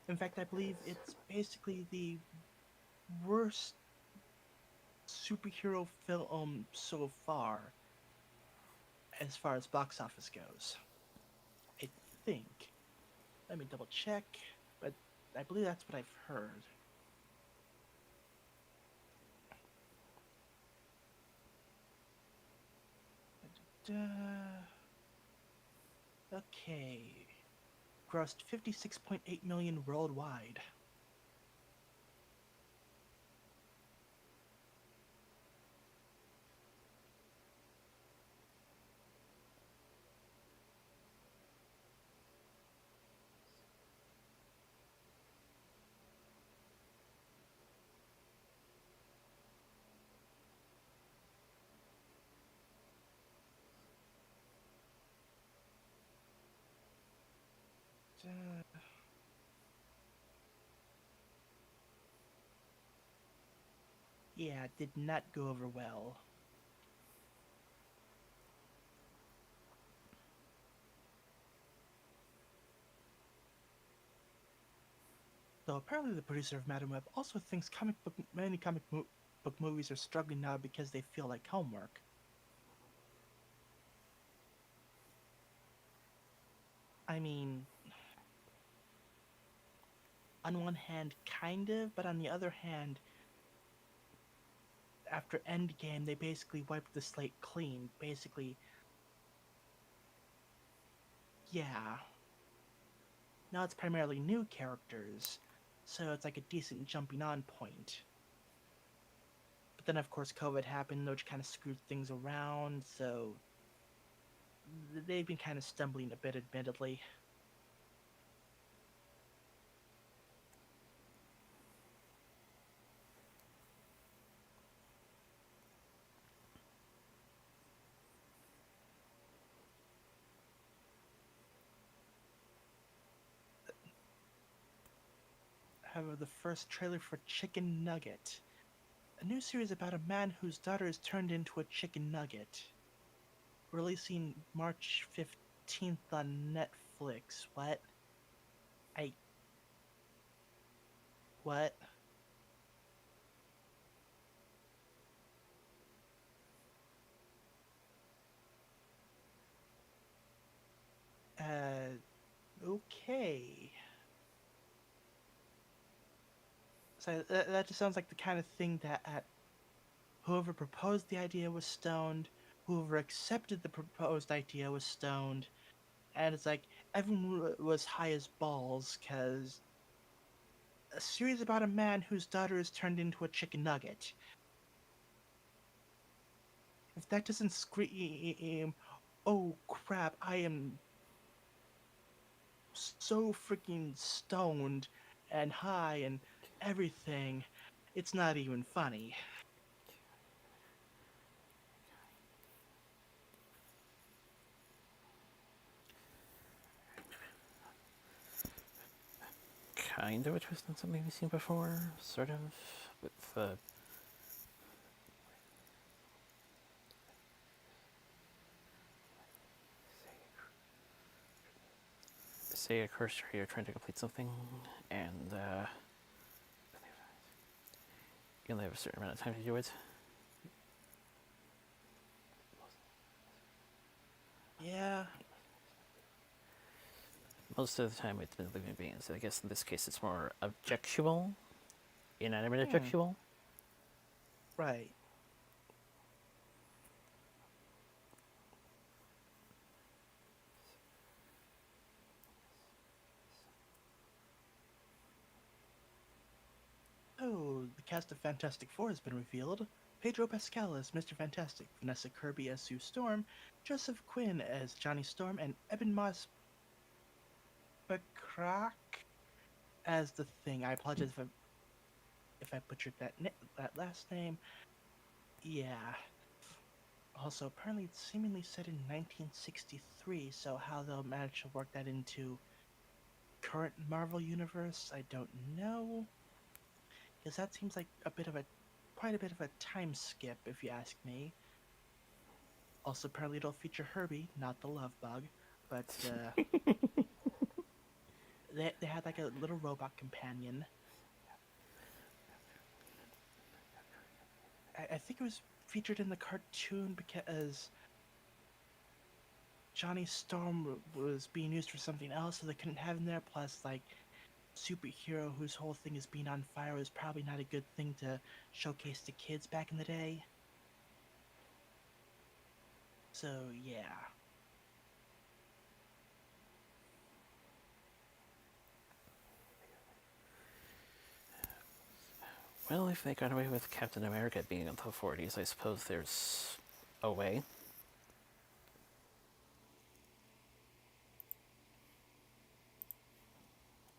In fact, I believe it's basically the worst superhero film so far as box office goes. I think. Let me double check, but I believe that's what I've heard. Okay. Grossed 56.8 million worldwide. Uh, yeah, did not go over well. So apparently the producer of Madam Web also thinks many book movies are struggling now because they feel like homework. I mean, on one hand, kind of, but on the other hand, after Endgame, they basically wiped the slate clean. Basically, yeah. Now it's primarily new characters, so it's like a decent jumping on point. But then, of course, COVID happened, which kind of screwed things around, so they've been kind of stumbling a bit, admittedly. However, the first trailer for Chicken Nugget, a new series about a man whose daughter is turned into a chicken nugget, releasing March 15th on Netflix. What? I. What? Uh, okay. So that just sounds like the kind of thing that whoever proposed the idea was stoned, whoever accepted the proposed idea was stoned, and it's like everyone was high as balls because a series about a man whose daughter is turned into a chicken nugget. If that doesn't scream, oh crap, I am so freaking stoned and high and everything, it's not even funny. Kind of a twist on something we've seen before, sort of, with say a cursor, you're trying to complete something, and you only have a certain amount of time to do it. Yeah. Most of the time it's been living beings. I guess in this case it's more objectual, inanimate Hmm. objectual. Right. Oh, the cast of Fantastic Four has been revealed. Pedro Pascal as Mr. Fantastic, Vanessa Kirby as Sue Storm, Joseph Quinn as Johnny Storm, and Eben Moss Backrack as the Thing. I apologize if I butchered that last name. Yeah. Also, apparently it's seemingly set in 1963, so how they'll manage to work that into current Marvel universe, I don't know. Because that seems like quite a bit of a time skip, if you ask me. Also, apparently, it'll feature Herbie, not the love bug, but they had like a little robot companion. I think it was featured in the cartoon because Johnny Storm was being used for something else, so they couldn't have him there. Plus, like, superhero whose whole thing is being on fire was probably not a good thing to showcase to kids back in the day. So, yeah. Well, if they got away with Captain America being in the 40s, I suppose there's a way.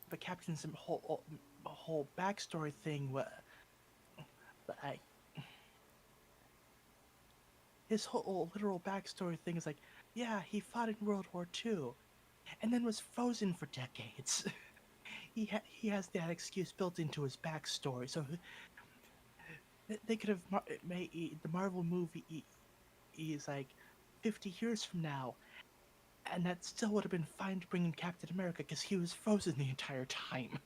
But Captain's whole backstory thing was like his whole literal backstory thing is like, yeah, he fought in World War II and then was frozen for decades. He has that excuse built into his backstory, so they could have made the Marvel movie is like 50 years from now, and that still would have been fine to bring in Captain America because he was frozen the entire time.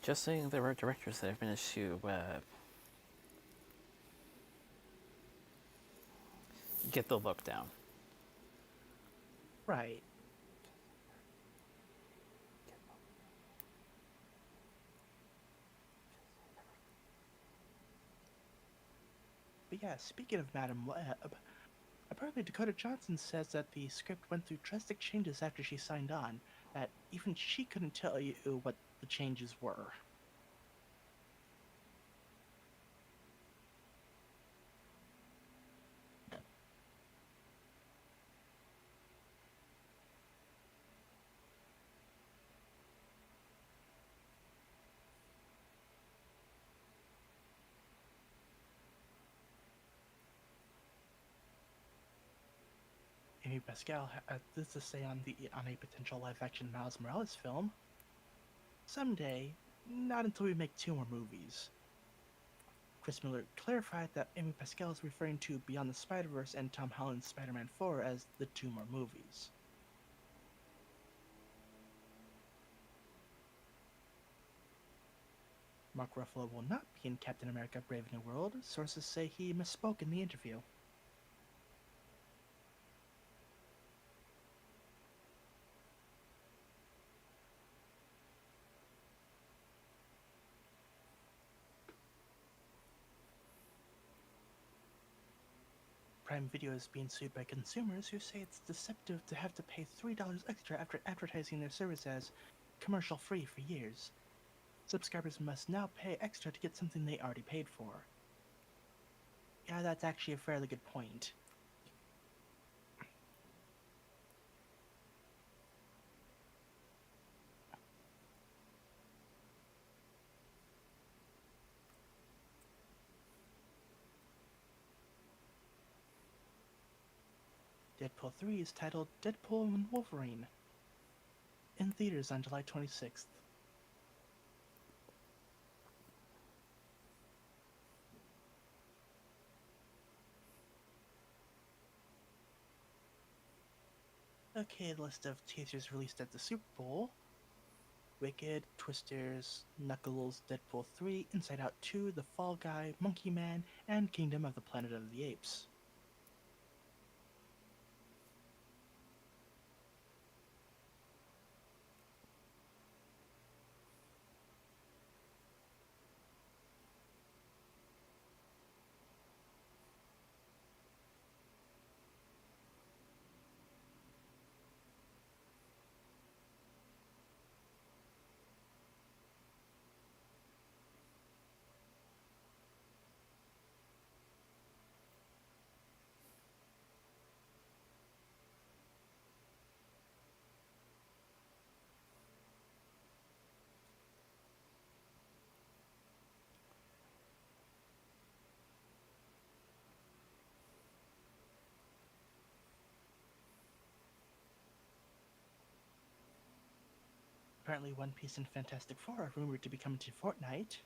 Just saying there are directors that have managed to get the look down. Right. But yeah, speaking of Madam Web, apparently Dakota Johnson says that the script went through drastic changes after she signed on, that even she couldn't tell you what the changes were. Amy Pascal had this to say on a potential live-action Miles Morales film. Someday, not until we make 2 more movies. Chris Miller clarified that Amy Pascal is referring to Beyond the Spider-Verse and Tom Holland's Spider-Man 4 as the 2 more movies. Mark Ruffalo will not be in Captain America Brave New World. Sources say he misspoke in the interview. Prime Video is being sued by consumers who say it's deceptive to have to pay $3 extra after advertising their service as commercial-free for years. Subscribers must now pay extra to get something they already paid for. Yeah, that's actually a fairly good point. Deadpool 3 is titled Deadpool and Wolverine, in theaters on July 26th. Okay, list of teasers released at the Super Bowl. Wicked, Twisters, Knuckles, Deadpool 3, Inside Out 2, The Fall Guy, Monkey Man, and Kingdom of the Planet of the Apes. apparently One Piece and Fantastic Four are rumored to be coming to Fortnite.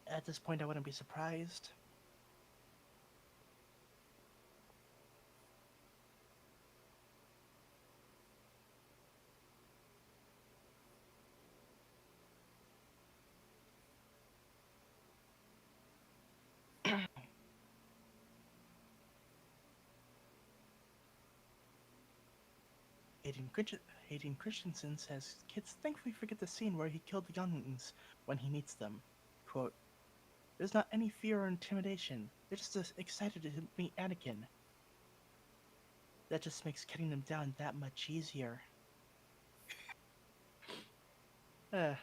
At this point, I wouldn't be surprised. Hayden Christensen says kids thankfully forget the scene where he killed the younglings when he meets them. Quote, there's not any fear or intimidation. They're just excited to meet Anakin. That just makes cutting them down that much easier. Uh,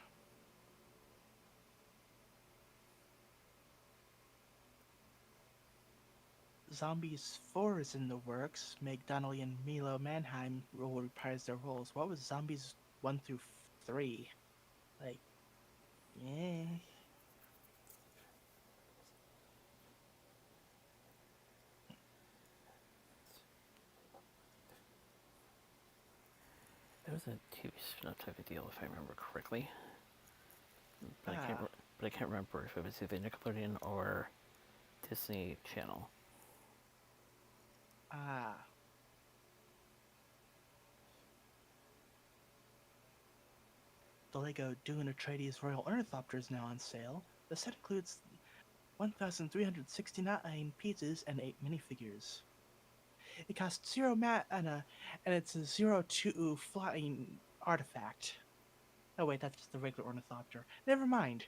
Zombies 4 is in the works. Meg Donnelly and Milo Manheim will reprise their roles. What was Zombies 1 through 3? Like, yeah. There was a TV spin-off type of deal, if I remember correctly, but Ah, I can't remember if it was either Nickelodeon or Disney Channel. ah. The Lego Dune Atreides Royal Ornithopter is now on sale. The set includes 1,369 pieces and 8 minifigures. It costs 0 mat and it's a 0-2 flying artifact. Oh wait, that's just the regular Ornithopter. Never mind.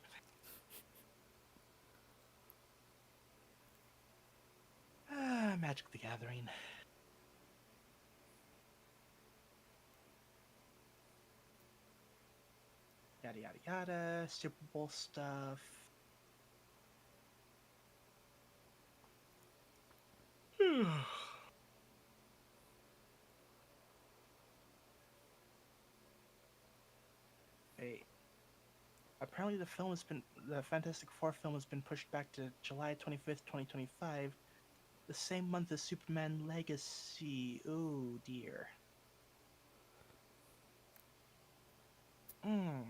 Magic the Gathering. Yada yada yada. Super Bowl stuff. Hey, apparently the Fantastic Four film has been pushed back to July 25th, 2025, the same month as Superman Legacy. Oh dear. Hmm.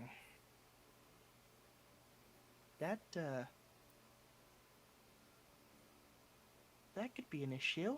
That that could be an issue.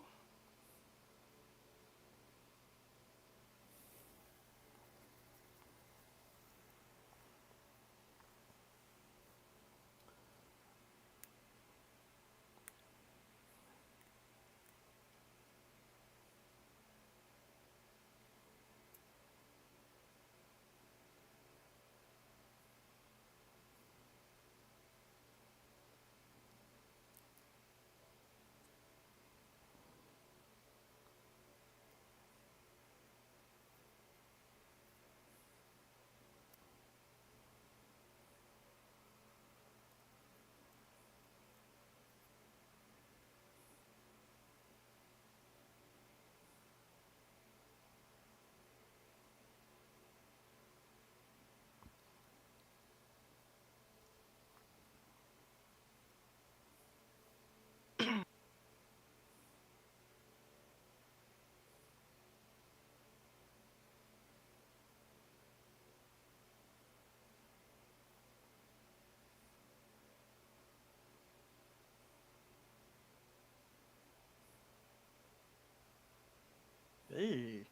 Ew.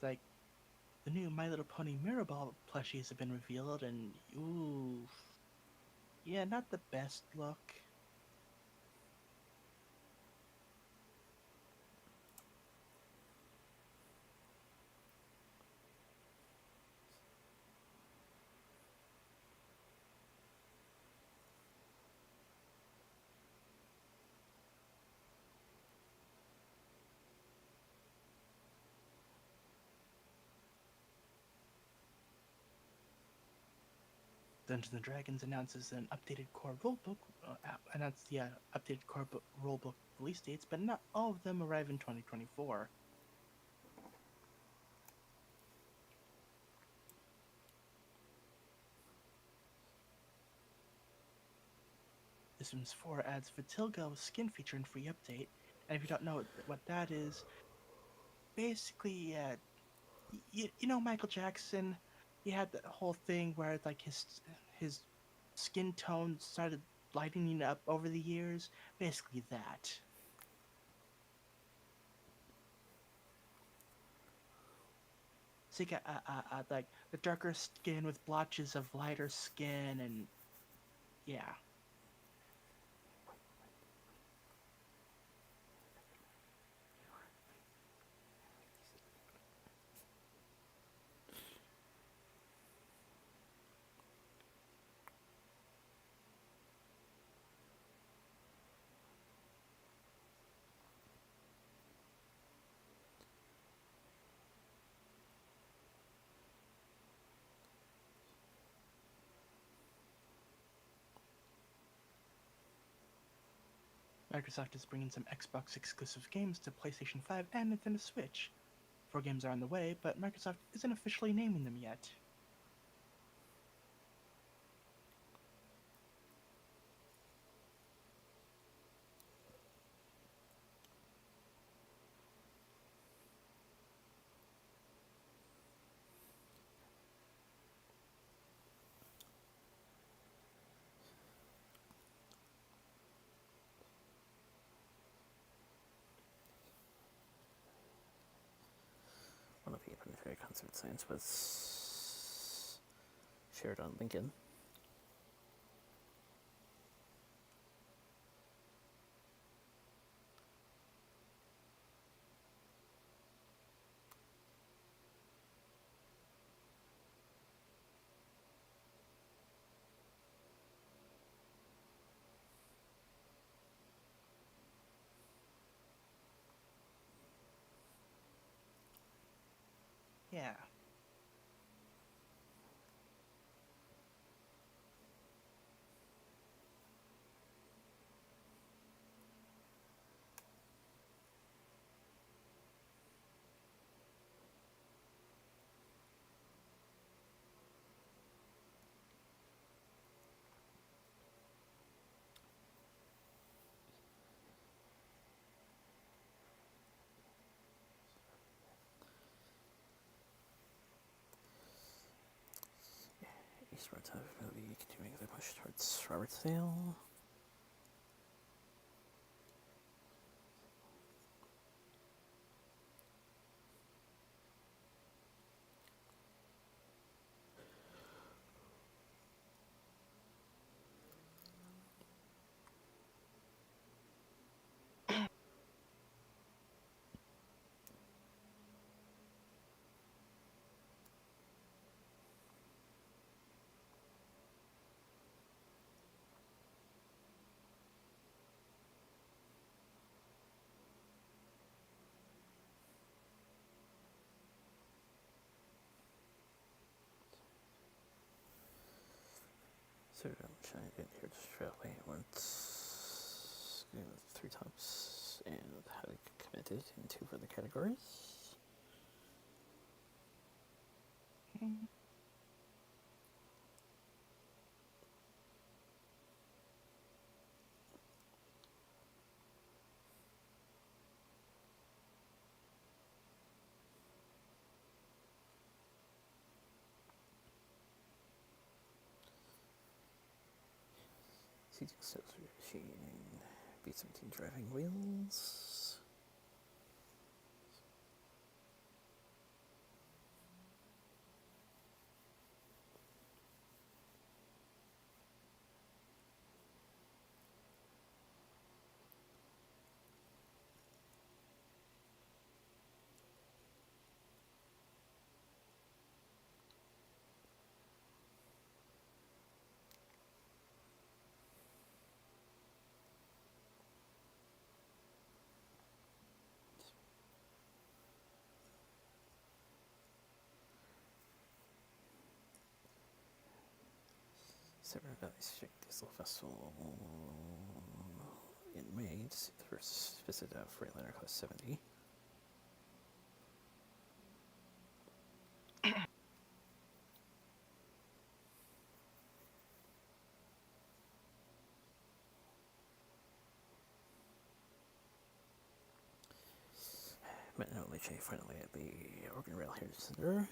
Like the new My Little Pony Mirrorball plushies have been revealed, and ooh, yeah, not the best look. Dungeons and Dragons announces an updated core rulebook. Announced the updated core rulebook release dates, but not all of them arrive in 2024. The Sims 4 adds Vitilgo skin feature and free update. And if you don't know what that is, basically, You know Michael Jackson, he had that whole thing where like his skin tone started lightening up over the years. Basically that. So you got like the darker skin with blotches of lighter skin, and yeah. Microsoft is bringing some Xbox exclusive games to PlayStation 5 and Nintendo Switch. 4 games are on the way, but Microsoft isn't officially naming them yet. One of the planetary concept science was shared on LinkedIn. Yeah. Eastward Time movie continuing the push towards Robertsdale. So I'm trying to get here to Trailway once. Three tops and how to commit it in two for the categories. Mm. Seating sales machine. B17 driving wheels. Silver Valley Street Diesel Festival in May to see the first visit of Freightliner Class 70. Met no Liche finally at the Oregon Rail Heritage Center.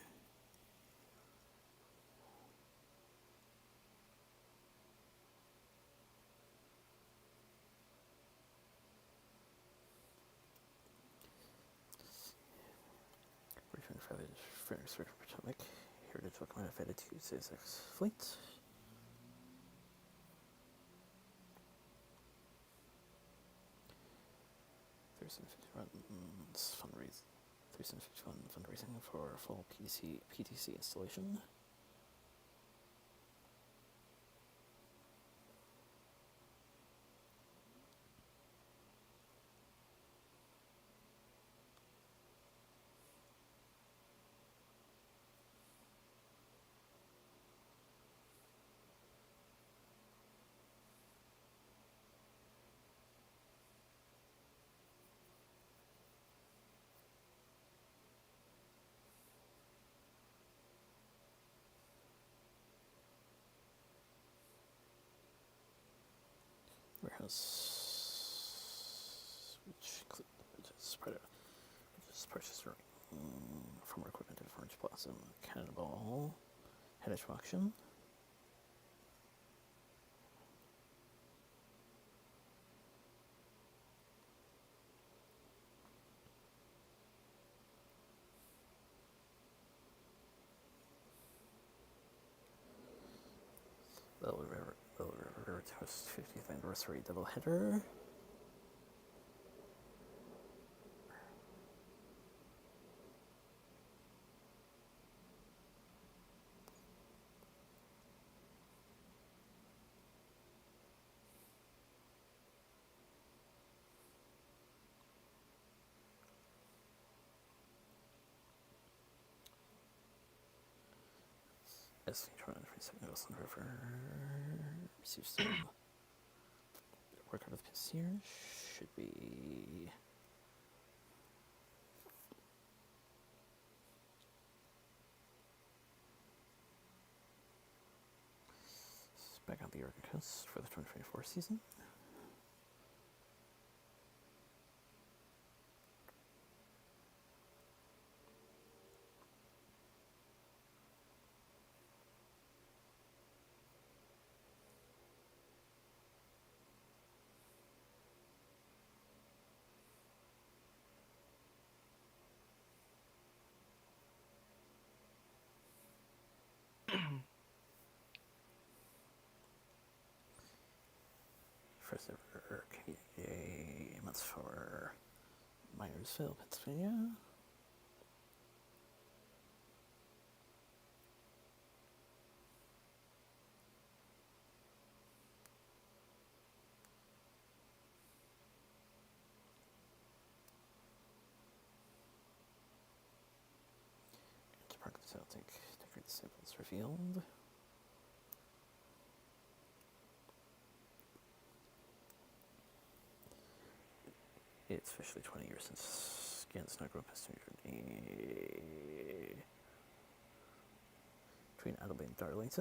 Return Friends for Potomac. Heritage locomotive added to CSX fleet. Fundraising for full PTC installation. Warehouse, which purchased from equipment at Orange Blossom Cannonball Headage auction. Little River Toast 50th Anniversary Doubleheader. SC 227 Wilson River receives some work out of the piss here. Should be back on the Oregon coast for the 2024 season. First ever KDA months for Myersville, Pennsylvania. To park the Celtic, decorate the samples revealed. It's officially 20 years since Gans Snuggle Passenger between Adelaide and Darwin.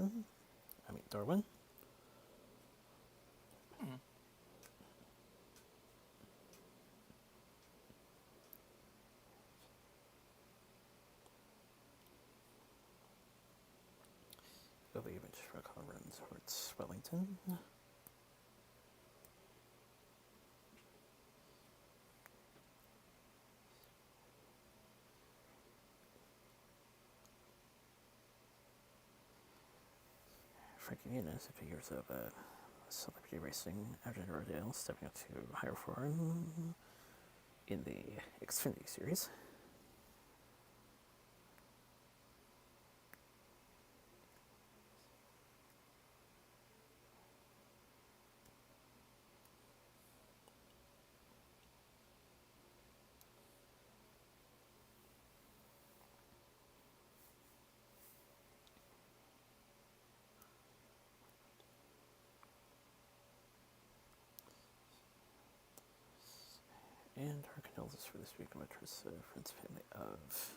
The image for runs towards Wellington. Frankie Muniz, after years of celebrity racing, Adrian Rodale stepping up to higher form in the Xfinity Series. And our condolences for this week on Mattress friends family of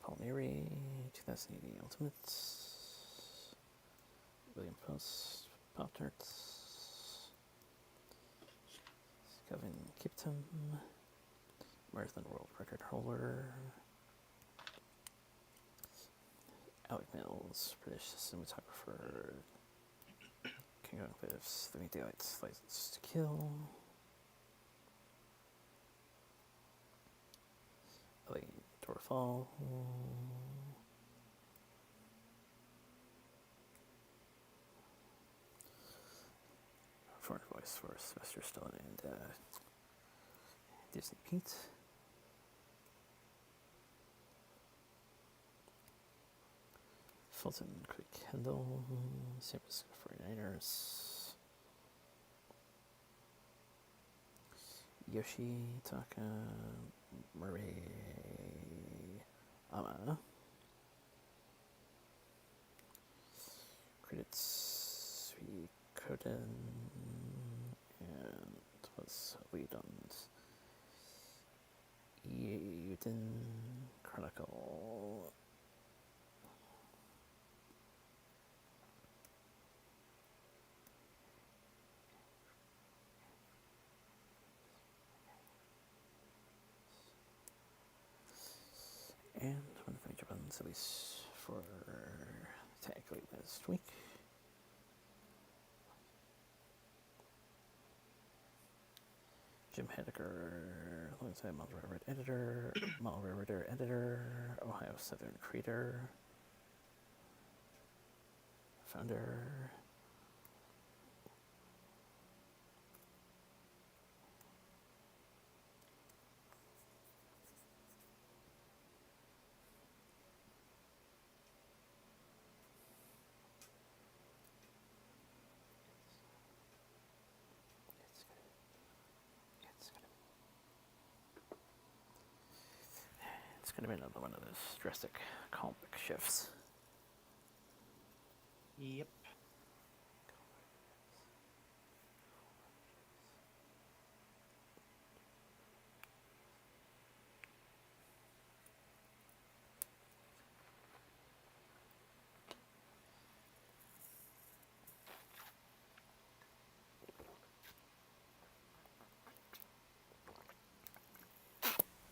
Palmieri, 2080 Ultimates, William Post, Pop Tarts, Kevin Kipton, marathon world record holder. Alec Mills, British cinematographer. King Kong Biff's 30 Daylights License to Kill. Ellie Dorfall. Foreign voice for Sylvester Stallone and Disney Pete. Fulton Creek Kendall, San Francisco 49ers. Yoshitaka Murray Ama. Credits Suikoden and was lead on Yuden Chronicle. And one of my Japan's at least for technically last week. Jim Hedeker, longtime Model Railroad editor, Model Railroader editor, Ohio Southern creator, founder. It's gonna be another one of those drastic comic shifts. Yep.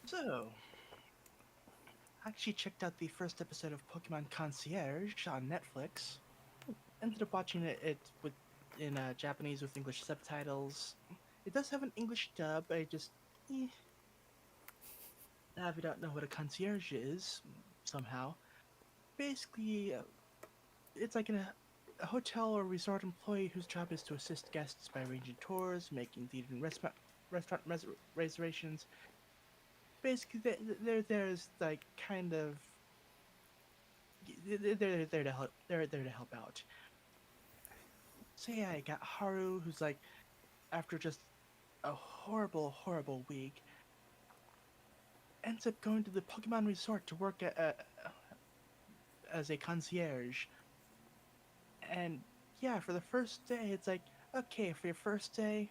So, I actually checked out the first episode of Pokemon Concierge on Netflix. Ended up watching it with in Japanese with English subtitles. It does have an English dub. I just, if you don't know what a concierge is, somehow, basically, it's like a hotel or resort employee whose job is to assist guests by arranging tours, making theater and restaurant reservations. Basically, they're there's like kind of they're there to help. They're there to help out. So yeah, I got Haru, who's like after just a horrible week, ends up going to the Pokemon Resort to work as a concierge. And yeah, for the first day, it's like, okay, for your first day,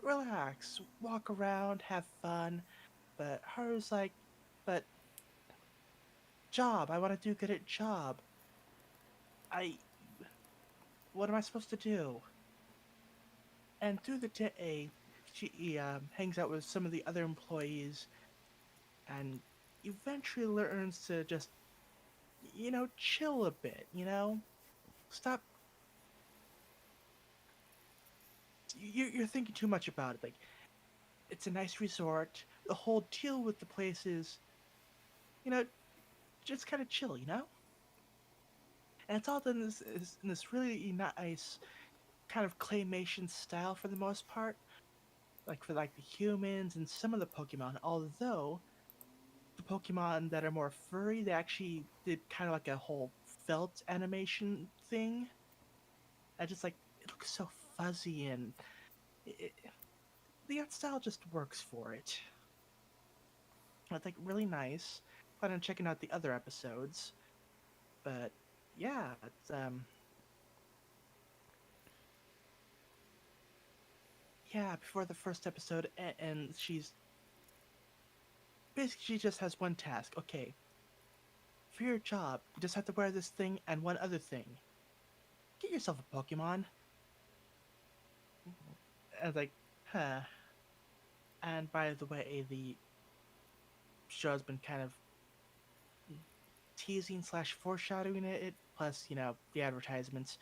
relax, walk around, have fun. But Haru's like, but job, I want to do good at job. I, what am I supposed to do? And through the day, she hangs out with some of the other employees and eventually learns to just, chill a bit, Stop. You're thinking too much about it. Like, it's a nice resort. The whole deal with the place is, you know, just kind of chill, And it's all done in this really nice kind of claymation style for the most part. Like for like the humans and some of the Pokemon, although the Pokemon that are more furry, they actually did kind of like a whole felt animation thing. I just like it looks so fuzzy and it, the art style just works for it. It's like really nice. Plan on checking out the other episodes, but yeah, it's yeah. Before the first episode, and she's basically she just has one task. Okay, for your job, you just have to wear this thing and one other thing. Get yourself a Pokemon. And like, huh. And by the way, the show has been kind of teasing slash foreshadowing it, plus, the advertisements.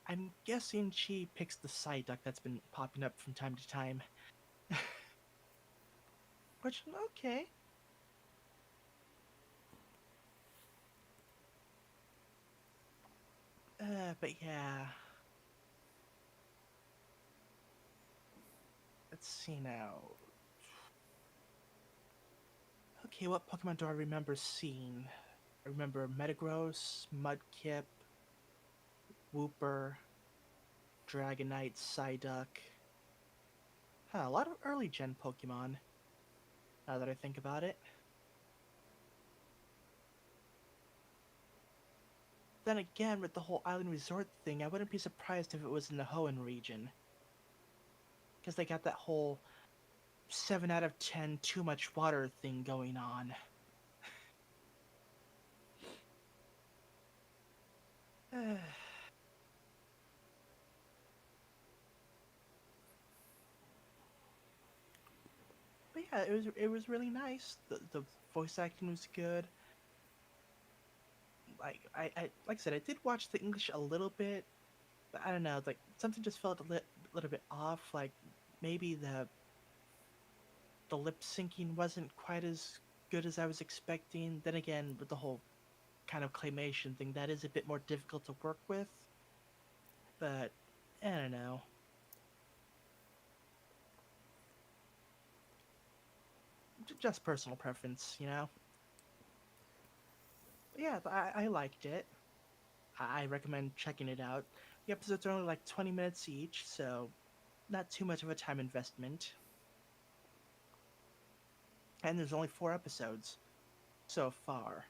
I'm guessing she picks the side duck that's been popping up from time to time. Which, okay. But yeah. Let's see now. Okay, what Pokemon do I remember seeing? I remember Metagross, Mudkip, Wooper, Dragonite, Psyduck. Huh, a lot of early gen Pokemon, now that I think about it. Then again, with the whole island resort thing, I wouldn't be surprised if it was in the Hoenn region. Because they got that whole 7 out of 10 too much water thing going on. But yeah, it was really nice. The voice acting was good. Like I said, I did watch the English a little bit, but I don't know, like something just felt little bit off. Like maybe the lip syncing wasn't quite as good as I was expecting. Then again, with the whole kind of claymation thing, that is a bit more difficult to work with. But I don't know, just personal preference. But yeah, I liked it. I recommend checking it out. The episodes are only like 20 minutes each, so not too much of a time investment. And there's only 4 episodes so far.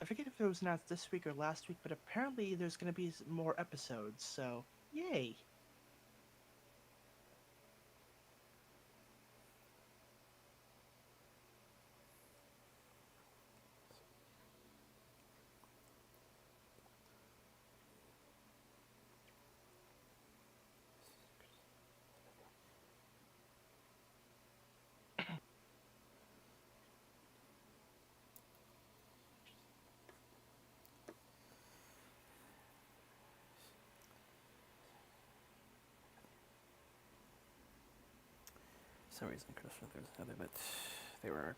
I forget if it was announced this week or last week, but apparently there's going to be more episodes, so yay! For some reason, Chris, there's another, but there were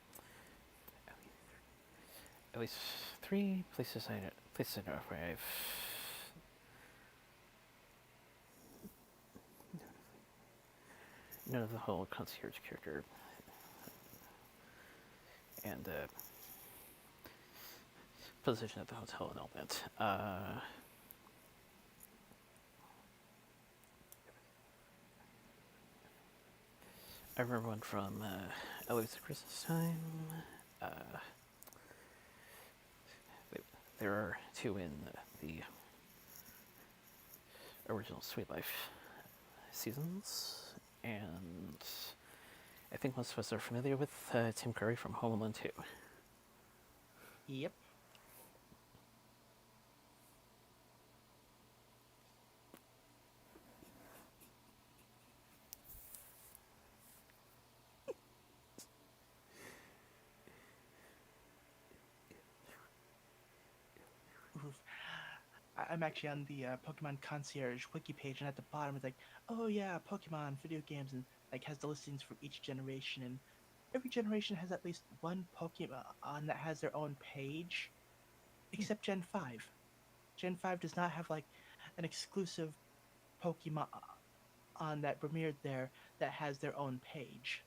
at least 3 places I know where I've none of the whole concierge character and position at the hotel and all that. I remember one from at least at Christmas time. Uh, there are 2 in the original Sweet Life seasons, and I think most of us are familiar with Tim Curry from Home Alone 2. Yep. I'm actually on the Pokemon Concierge wiki page, and at the bottom it's like, oh yeah, Pokemon video games, and like has the listings for each generation, and every generation has at least one Pokemon that has their own page, except Gen 5. Gen 5 does not have like an exclusive Pokemon on that premiered there that has their own page.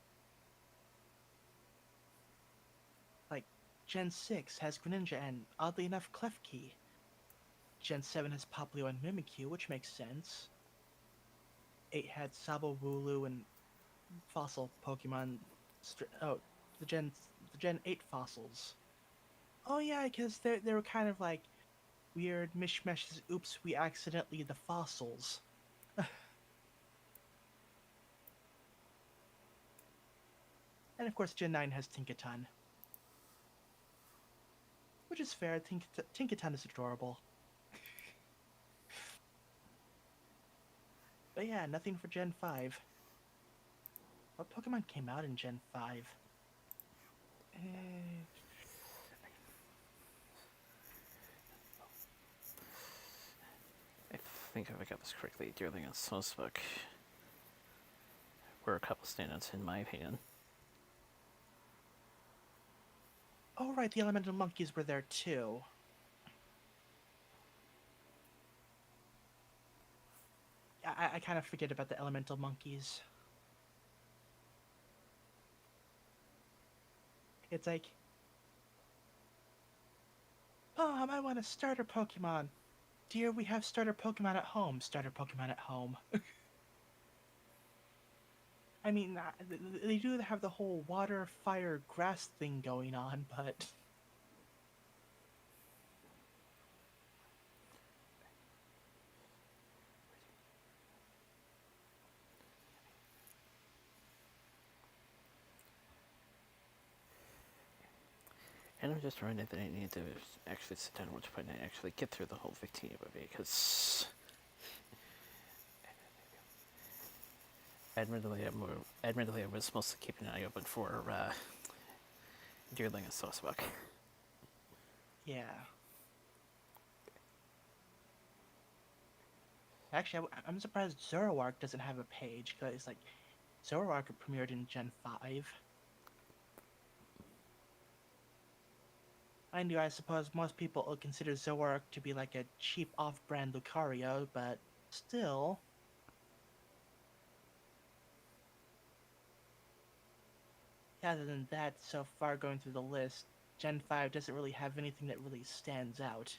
Like Gen 6 has Greninja and oddly enough Klefki. Gen 7 has Popplio and Mimikyu, which makes sense. 8 had Sabo, Wooloo, and fossil Pokemon. Oh, the Gen 8 fossils. Oh yeah, because they were kind of like weird mishmashes. Oops, we accidentally the fossils. And of course, Gen 9 has Tinkaton, which is fair. Tinkaton is adorable. But yeah, nothing for Gen 5. What Pokemon came out in Gen 5? Eh, I think if I got this correctly, Deerling and Snowsbuck were a couple standouts in my opinion. oh, right, the Elemental Monkeys were there too. I kind of forget about the Elemental Monkeys. It's like, Mom, I want a starter Pokemon. Dear, we have starter Pokemon at home. Starter Pokemon at home. I mean, they do have the whole water, fire, grass thing going on, but And I'm just reminded that I need to actually sit down at which point I actually get through the whole Victini movie, because admittedly, I was mostly keeping an eye open for Deerling and Snowsbuck. yeah. Actually, I'm surprised Zoroark doesn't have a page, because, like, Zoroark premiered in Gen 5. Mind you, I suppose most people will consider Zoroark to be like a cheap off-brand Lucario, but still. Other than that, so far going through the list, Gen 5 doesn't really have anything that really stands out.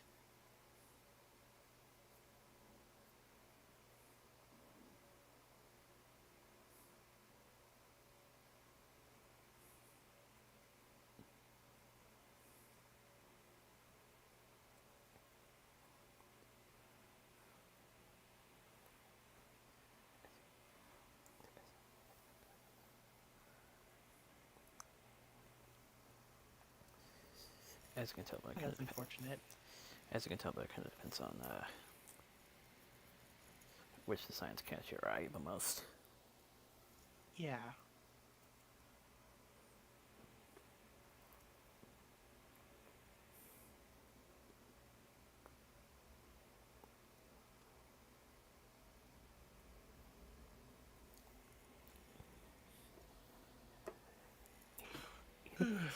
As you can tell, Oh, that's unfortunate. as you can tell, that kind of depends on which designs catch your eye the most. Yeah. Hmm.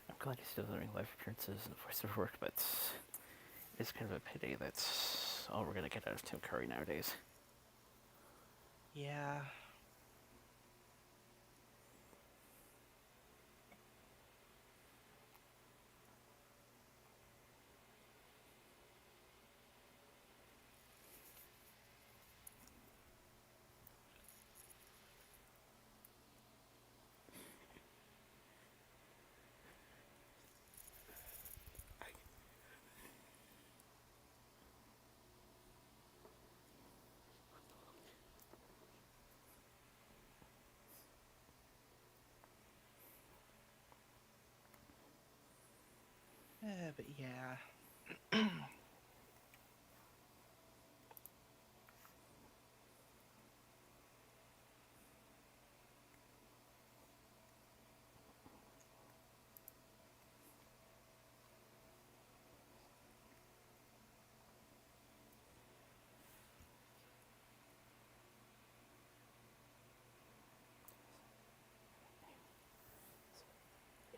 I'm glad he's still doing live appearances and voiceover work, but it's kind of a pity that's all we're gonna get out of Tim Curry nowadays. Yeah. But yeah.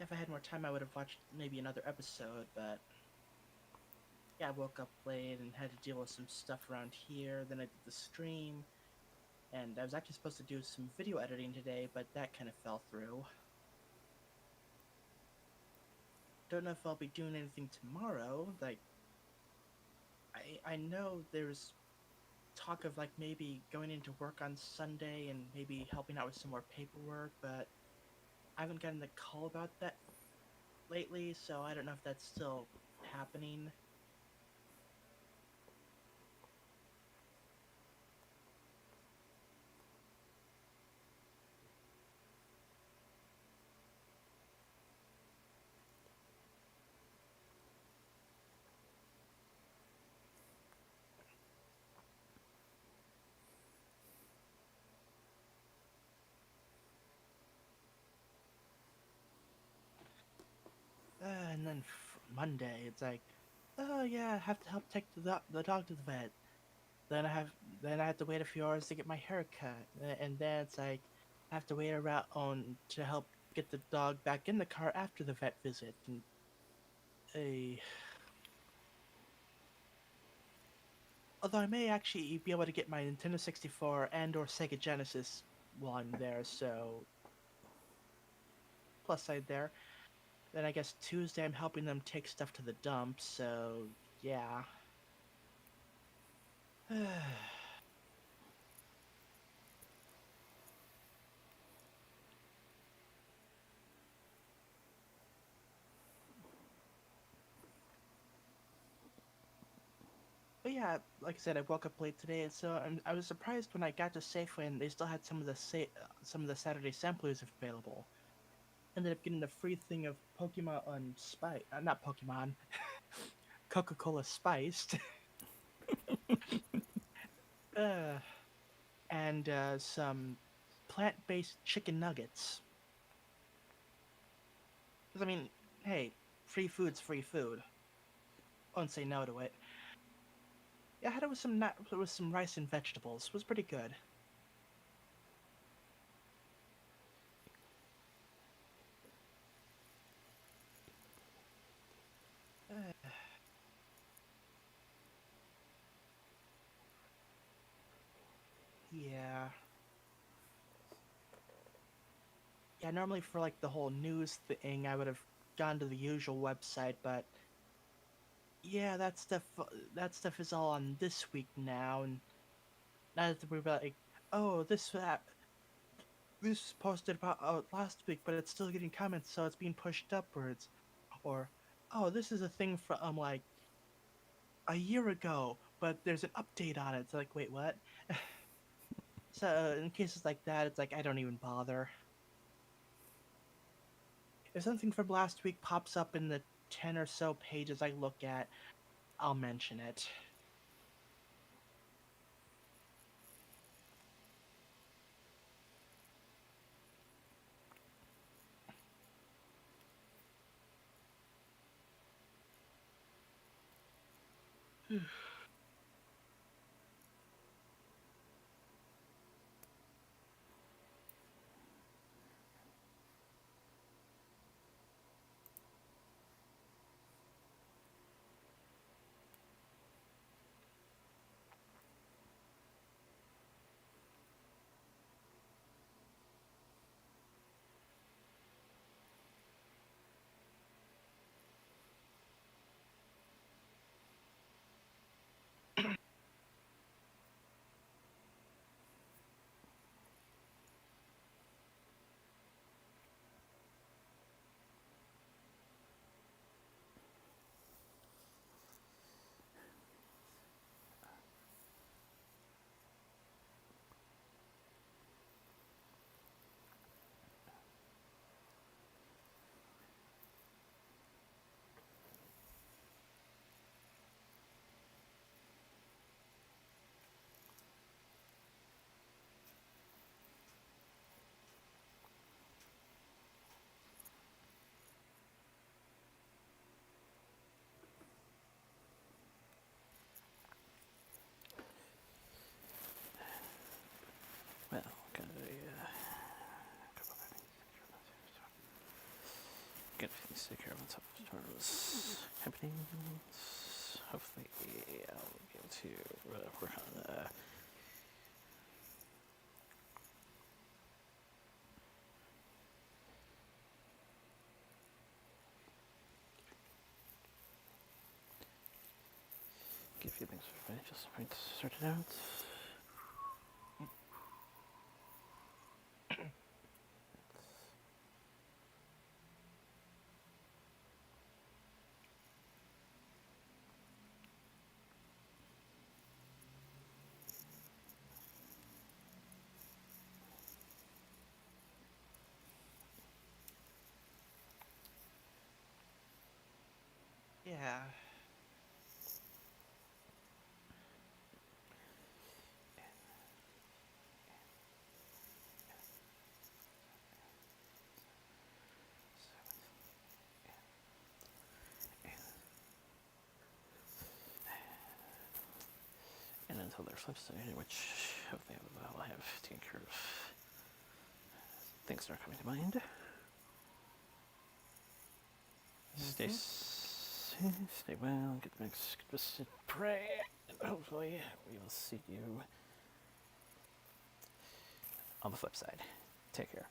If I had more time, I would have watched maybe another episode, but yeah, I woke up late and had to deal with some stuff around here. Then I did the stream, and I was actually supposed to do some video editing today, but that kind of fell through. don't know if I'll be doing anything tomorrow. Like, I know there's talk of like maybe going into work on Sunday and maybe helping out with some more paperwork, but I haven't gotten the call about that lately, so I don't know if that's still happening. And then Monday, it's like, oh yeah, I have to help take the dog to the vet. Then I have then I have to wait a few hours to get my hair cut, and then it's like I have to wait around to help get the dog back in the car after the vet visit. And uh, although I may actually be able to get my Nintendo 64 and or Sega Genesis while I'm there, so plus side there. Then I guess Tuesday I'm helping them take stuff to the dump, so yeah. But yeah, like I said, I woke up late today, and so I was surprised when I got to Safeway and they still had some of the Saturday samplers available. Ended up getting a free thing of Pokemon on Spice, not Pokemon, Coca-Cola spiced, uh, and some plant-based chicken nuggets. 'Cause I mean, hey, free food's free food. Won't say no to it. Yeah, I had it with some rice and vegetables. It was pretty good. Uh, yeah. Yeah, normally for like the whole news thing, I would have gone to the usual website, but yeah, that stuff is all on this week now, and now that we're like, oh, this posted about last week, but it's still getting comments, so it's being pushed upwards, or oh, this is a thing from like a year ago, but there's an update on it. It's like, wait, what? So in cases like that, it's like I don't even bother. If something from last week pops up in the 10 or so pages I look at, I'll mention it. Well, gonna get things to take care of on top of tomorrow's happenings. Hopefully, I'll be able to work on Just wait to sort it out. Yeah. And until their flip side, which hopefully I'll have taken care of things that are coming to mind. Stay Mm-hmm. safe, stay well, get the next good pray, and hopefully we will see you on the flip side. Take care.